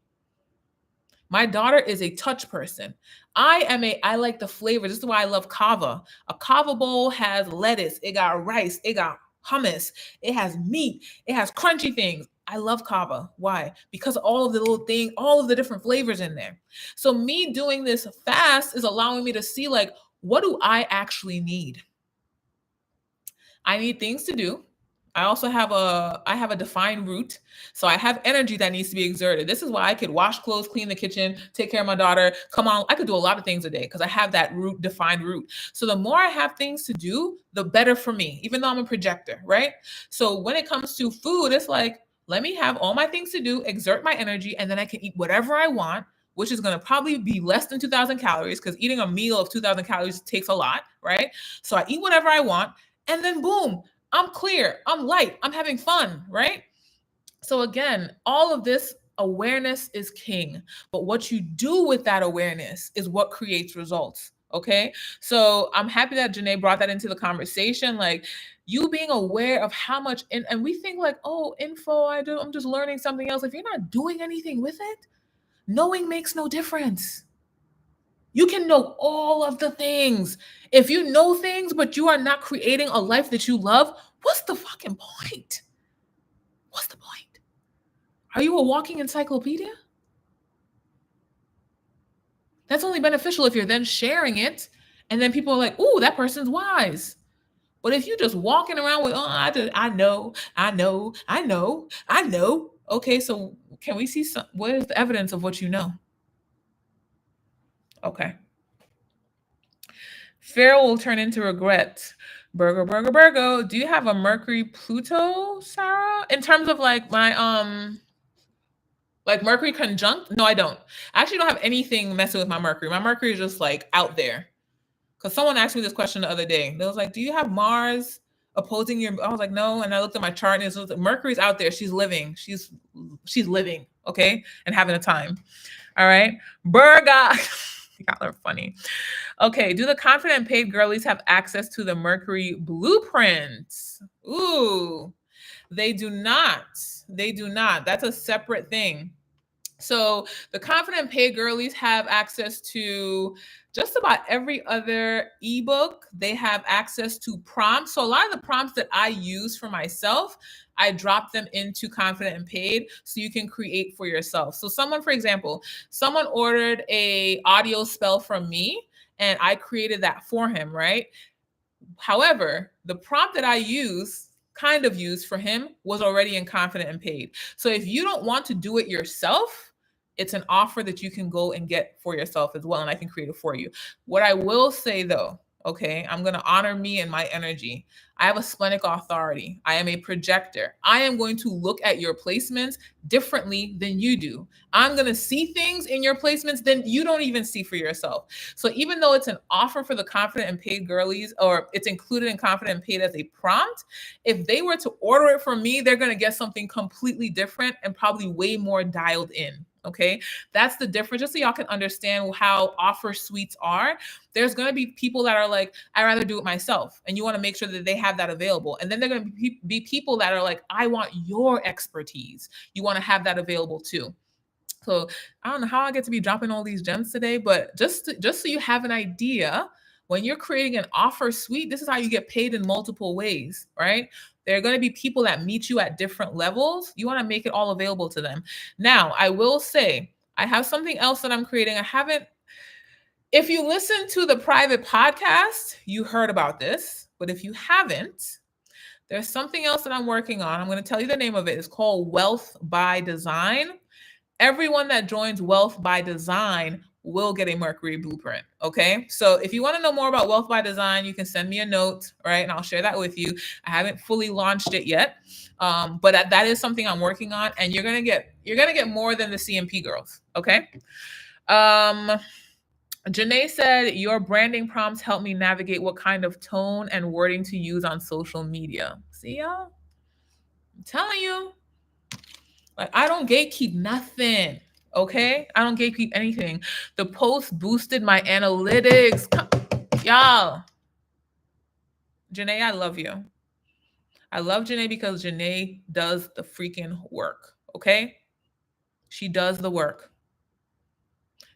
My daughter is a touch person. I like the flavor. This is why I love kava. A kava bowl has lettuce, it got rice, it got hummus, it has meat, it has crunchy things. I love kava. Why? Because all of the little things, all of the different flavors in there. So me doing this fast is allowing me to see, like, what do I actually need? I need things to do. I also have a defined route. So I have energy that needs to be exerted. This is why I could wash clothes, clean the kitchen, take care of my daughter. Come on, I could do a lot of things a day because I have that defined route. So the more I have things to do, the better for me, even though I'm a projector, right? So when it comes to food, it's like, let me have all my things to do, exert my energy, and then I can eat whatever I want, which is going to probably be less than 2,000 calories because eating a meal of 2,000 calories takes a lot, right? So I eat whatever I want, and then boom, I'm clear, I'm light, I'm having fun, right? So again, all of this awareness is king, but what you do with that awareness is what creates results. Okay. So I'm happy that Janae brought that into the conversation. Like, you being aware of how much, and we think like, oh, info, I'm just learning something else. If you're not doing anything with it, knowing makes no difference. You can know all of the things. If you know things, but you are not creating a life that you love, what's the fucking point? What's the point? Are you a walking encyclopedia? That's only beneficial if you're then sharing it, and then people are like, ooh, that person's wise. But if you're just walking around with, I know. Okay, so can we see what is the evidence of what you know? Okay. Fear will turn into regret. Burgo. Do you have a Mercury Pluto, Sarah? In terms of like my like Mercury conjunct? No, I don't. I actually don't have anything messing with my Mercury. My Mercury is just like out there. Because someone asked me this question the other day. They was like, do you have Mars opposing your? I was like, no. And I looked at my chart and it was like, Mercury's out there. She's living. She's living, okay, and having a time. All right. Burga. Y'all are funny. Okay, do the confident and paid girlies have access to the Mercury blueprint? Ooh, they do not. They do not. That's a separate thing. So the confident and paid girlies have access to just about every other ebook. They have access to prompts. So a lot of the prompts that I use for myself, I drop them into confident and paid so you can create for yourself. So someone, for example, someone ordered a audio spell from me and I created that for him, right? However, the prompt that I kind of used for him was already in confident and paid. So if you don't want to do it yourself, it's an offer that you can go and get for yourself as well, and I can create it for you. What I will say though, okay, I'm going to honor me and my energy. I have a splenic authority. I am a projector. I am going to look at your placements differently than you do. I'm going to see things in your placements that you don't even see for yourself. So even though it's an offer for the confident and paid girlies, or it's included in confident and paid as a prompt, if they were to order it from me, they're going to get something completely different and probably way more dialed in. Okay, that's the difference. Just so y'all can understand how offer suites are. There's going to be people that are like, I'd rather do it myself. And you want to make sure that they have that available. And then they're going to be people that are like, I want your expertise. You want to have that available too. So I don't know how I get to be dropping all these gems today, but just so you have an idea, when you're creating an offer suite, this is how you get paid in multiple ways, right? There are going to be people that meet you at different levels. You want to make it all available to them. Now, I will say, I have something else that I'm creating. If you listen to the private podcast, you heard about this. But if you haven't, there's something else that I'm working on. I'm going to tell you the name of it. It's called Wealth by Design. Everyone that joins Wealth by Design will get a Mercury blueprint. Okay. So if you want to know more about Wealth by Design, you can send me a note, right? And I'll share that with you. I haven't fully launched it yet. But that is something I'm working on, and you're gonna get more than the CMP girls. Okay. Janae said, your branding prompts help me navigate what kind of tone and wording to use on social media. See, y'all? I'm telling you. Like, I don't gatekeep nothing. Okay? I don't gatekeep anything. The post boosted my analytics. Y'all. Janae, I love you. I love Janae because Janae does the freaking work. Okay? She does the work.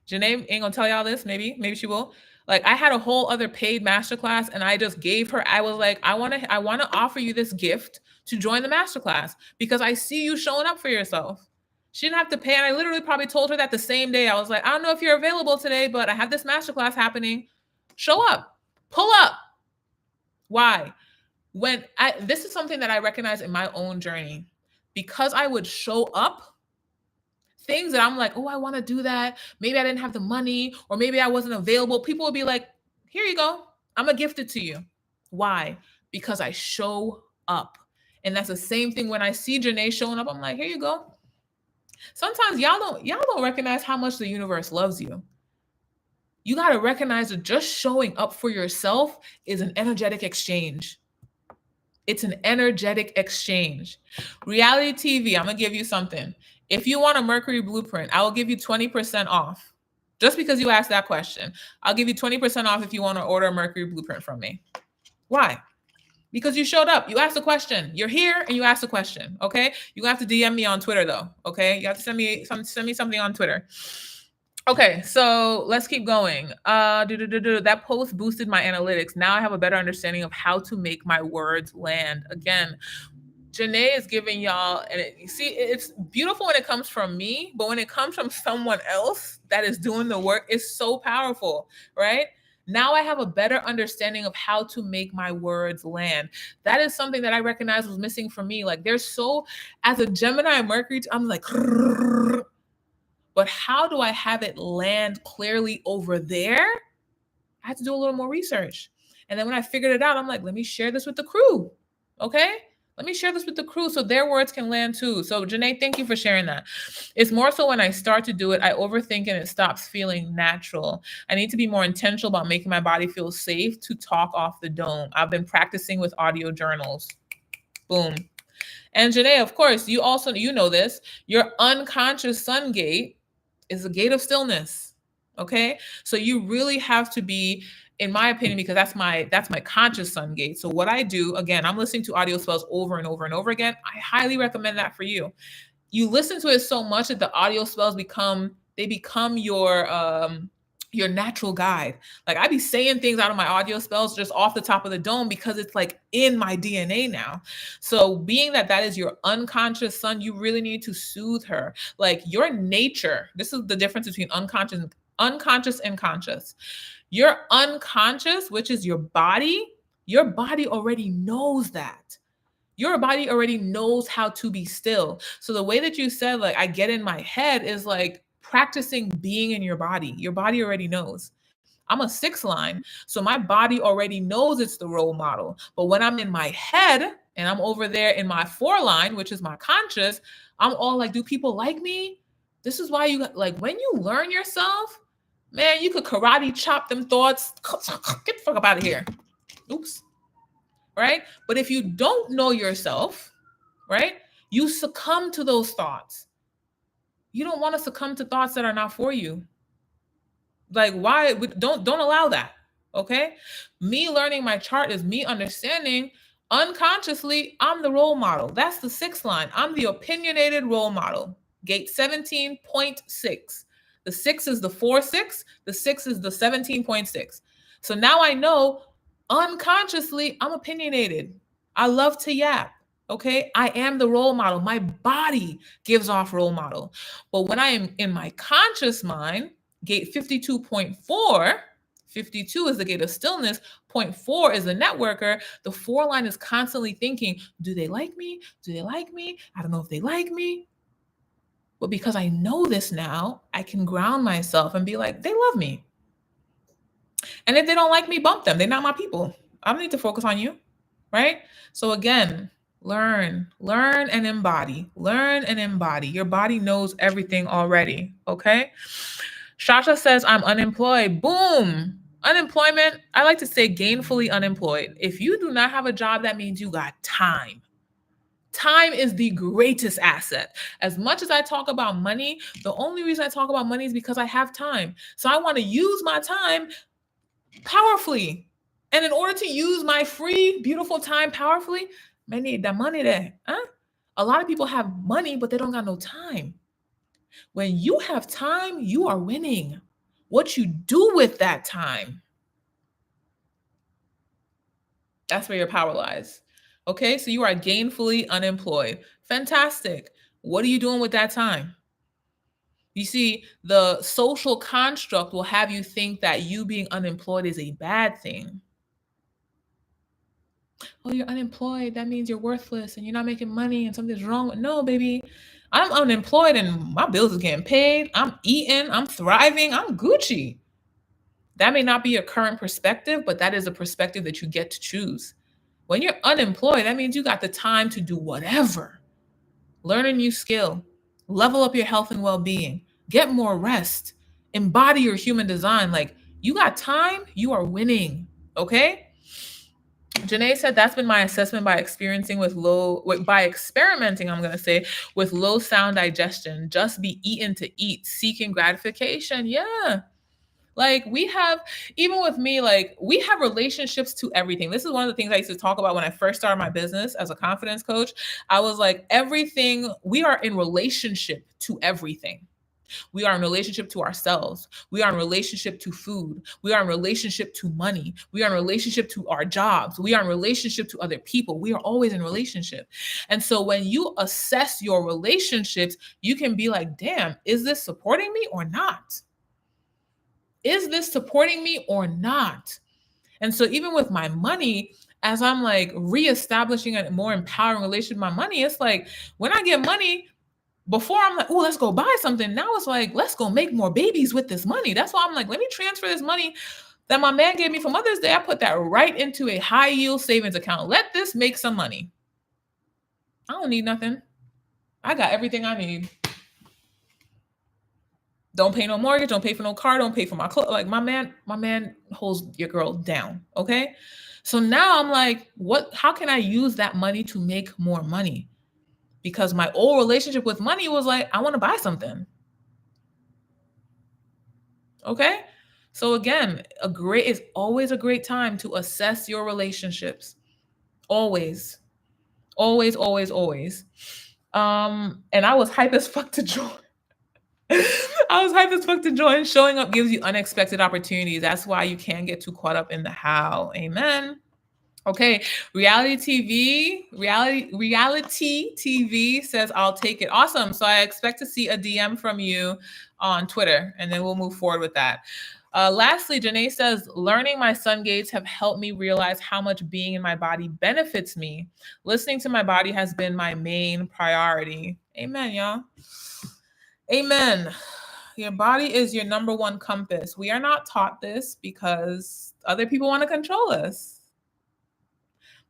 Janae ain't gonna tell y'all this. Maybe she will. Like, I had a whole other paid masterclass, and I just gave her. I was like, I wanna offer you this gift to join the masterclass because I see you showing up for yourself. She didn't have to pay, and I literally probably told her that the same day. I was like, I don't know if you're available today, but I have this masterclass happening. Show up, pull up. Why? This is something that I recognize in my own journey, because I would show up. Things that I'm like, oh, I want to do that. Maybe I didn't have the money, or maybe I wasn't available. People would be like, here you go. I'm going to gift it to you. Why? Because I show up. And that's the same thing when I see Janae showing up. I'm like, here you go. Sometimes y'all don't recognize how much the universe loves you. You got to recognize that just showing up for yourself is an energetic exchange. It's an energetic exchange. Reality TV, I'm going to give you something. If you want a Mercury blueprint, I will give you 20% off. Just because you asked that question. I'll give you 20% off if you want to order a Mercury blueprint from me. Why? Because you showed up. You asked a question. You're here and you asked a question. Okay? You have to DM me on Twitter though. Okay? You have to send me something on Twitter. Okay, so let's keep going. That post boosted my analytics. Now I have a better understanding of how to make my words land. Again, Janae is giving y'all, and you see, it's beautiful when it comes from me, but when it comes from someone else that is doing the work, it's so powerful, right? Now I have a better understanding of how to make my words land. That is something that I recognize was missing for me. Like, as a Gemini Mercury, I'm like, but how do I have it land clearly over there? I had to do a little more research. And then when I figured it out, I'm like, let me share this with the crew. Okay? Let me share this with the crew so their words can land too. So Janae, thank you for sharing that. It's more so when I start to do it, I overthink and it stops feeling natural. I need to be more intentional about making my body feel safe to talk off the dome. I've been practicing with audio journals. Boom. And Janae, of course, you know this. Your unconscious sun gate is a gate of stillness. Okay? So you really have to be, in my opinion, because that's my conscious sun gate. So what I do, again, I'm listening to audio spells over and over and over again. I highly recommend that for you. You listen to it so much that the audio spells become your natural guide. Like, I be saying things out of my audio spells just off the top of the dome because it's like in my DNA now. So being that is your unconscious sun, you really need to soothe her. Like, your nature, this is the difference between unconscious and conscious. Your unconscious, which is your body already knows that. Your body already knows how to be still. So the way that you said, like, I get in my head, is like practicing being in your body. Your body already knows. I'm a 6 line, so my body already knows it's the role model. But when I'm in my head and I'm over there in my 4 line, which is my conscious, I'm all like, do people like me? This is why when you learn yourself, man, you could karate chop them thoughts. Get the fuck up out of here. Oops. Right? But if you don't know yourself, right, you succumb to those thoughts. You don't want to succumb to thoughts that are not for you. Like, why? Don't allow that. Okay? Me learning my chart is me understanding unconsciously I'm the role model. That's the 6th line. I'm the opinionated role model. Gate 17.6. The 6 is the 4-6. The 6 is the 17.6. So now I know unconsciously I'm opinionated. I love to yap. Okay? I am the role model. My body gives off role model. But when I am in my conscious mind, Gate 52.4, 52 is the gate of stillness, point 4 is the networker. The 4 line is constantly thinking, do they like me? Do they like me? I don't know if they like me. But because I know this now, I can ground myself and be like, they love me. And if they don't like me, bump them. They're not my people. I don't need to focus on you, right? So again, learn and embody. Learn and embody. Your body knows everything already, okay? Shasha says, I'm unemployed. Boom. Unemployment, I like to say gainfully unemployed. If you do not have a job, that means you got time. Time is the greatest asset. As much as I talk about money, the only reason I talk about money is because I have time. So I want to use my time powerfully. And in order to use my free, beautiful time powerfully, I need that money there. Huh? A lot of people have money, but they don't got no time. When you have time, you are winning. What you do with that time, that's where your power lies. Okay, so you are gainfully unemployed. Fantastic. What are you doing with that time? You see, the social construct will have you think that you being unemployed is a bad thing. Oh, you're unemployed. That means you're worthless and you're not making money and something's wrong. No, baby. I'm unemployed and my bills is getting paid. I'm eating. I'm thriving. I'm Gucci. That may not be your current perspective, but that is a perspective that you get to choose. When you're unemployed, that means you got the time to do whatever. Learn a new skill, level up your health and well being, get more rest, embody your human design. Like, you got time, you are winning. Okay? Janae said that's been my assessment by by experimenting, I'm going to say, with low sound digestion. Just be eaten to eat, seeking gratification. Yeah. Like we have, even with me, like we have relationships to everything. This is one of the things I used to talk about when I first started my business as a confidence coach. I was like, everything, we are in relationship to everything. We are in relationship to ourselves. We are in relationship to food. We are in relationship to money. We are in relationship to our jobs. We are in relationship to other people. We are always in relationship. And so when you assess your relationships, you can be like, damn, is this supporting me or not? Is this supporting me or not? And so even with my money, as I'm like reestablishing a more empowering relationship with my money, it's like when I get money, before I'm like, oh, let's go buy something. Now it's like, let's go make more babies with this money. That's why I'm like, let me transfer this money that my man gave me for Mother's Day. I put that right into a high yield savings account. Let this make some money. I don't need nothing. I got everything I need. Don't pay no mortgage, don't pay for no car, don't pay for my clothes. Like my man holds your girl down. Okay. So now I'm like, how can I use that money to make more money? Because my old relationship with money was like, I want to buy something. Okay. So again, it's always a great time to assess your relationships. Always. Always, always, always. And I was hype as fuck to join. I was hyped as fuck to join. Showing up gives you unexpected opportunities. That's why you can't get too caught up in the how. Amen. Okay, reality TV says I'll take it. Awesome. So I expect to see a DM from you on Twitter, and then we'll move forward with that. Lastly, Janae says, learning my sun gates have helped me realize how much being in my body benefits me. Listening to my body has been my main priority. Amen, y'all. Amen. Your body is your number one compass. We are not taught this because other people want to control us.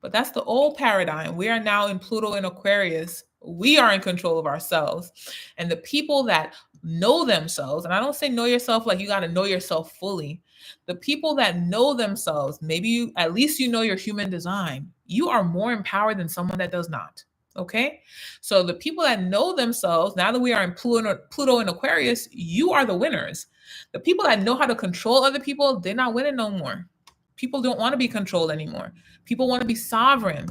But that's the old paradigm. We are now in Pluto and Aquarius. We are in control of ourselves. And the people that know themselves, and I don't say know yourself like you got to know yourself fully. The people that know themselves, maybe at least you know your human design, you are more empowered than someone that does not. Okay. So the people that know themselves, now that we are in Pluto and Aquarius, you are the winners. The people that know how to control other people, they're not winning no more. People don't want to be controlled anymore. People want to be sovereign.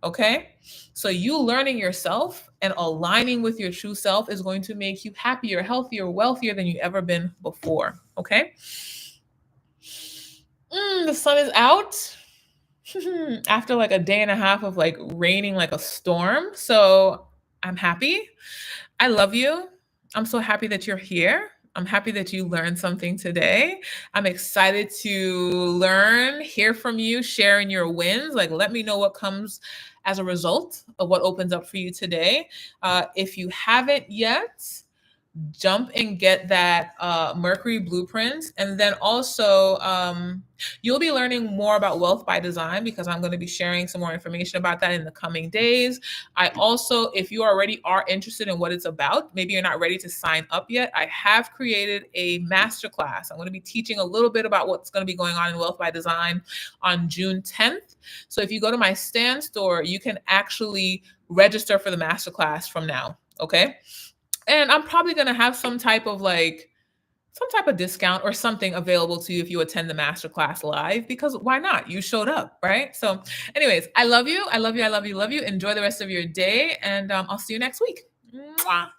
Okay. So you learning yourself and aligning with your true self is going to make you happier, healthier, wealthier than you've ever been before. Okay. The sun is out after like a day and a half of like raining like a storm. So I'm happy. I love you. I'm so happy that you're here. I'm happy that you learned something today. I'm excited to learn, hear from you, sharing your wins. Like, let me know what comes as a result of what opens up for you today. If you haven't yet, jump and get that Mercury blueprint. And then also, you'll be learning more about wealth by design because I'm going to be sharing some more information about that in the coming days. I also, if you already are interested in what it's about, maybe you're not ready to sign up yet, I have created a masterclass. I'm going to be teaching a little bit about what's going to be going on in wealth by design on June 10th. So if you go to my Stan store, you can actually register for the masterclass from now. Okay. And I'm probably going to have some type of discount or something available to you if you attend the masterclass live, because why not? You showed up, right? So anyways, I love you. I love you. I love you. Love you. Enjoy the rest of your day. And I'll see you next week. Mwah.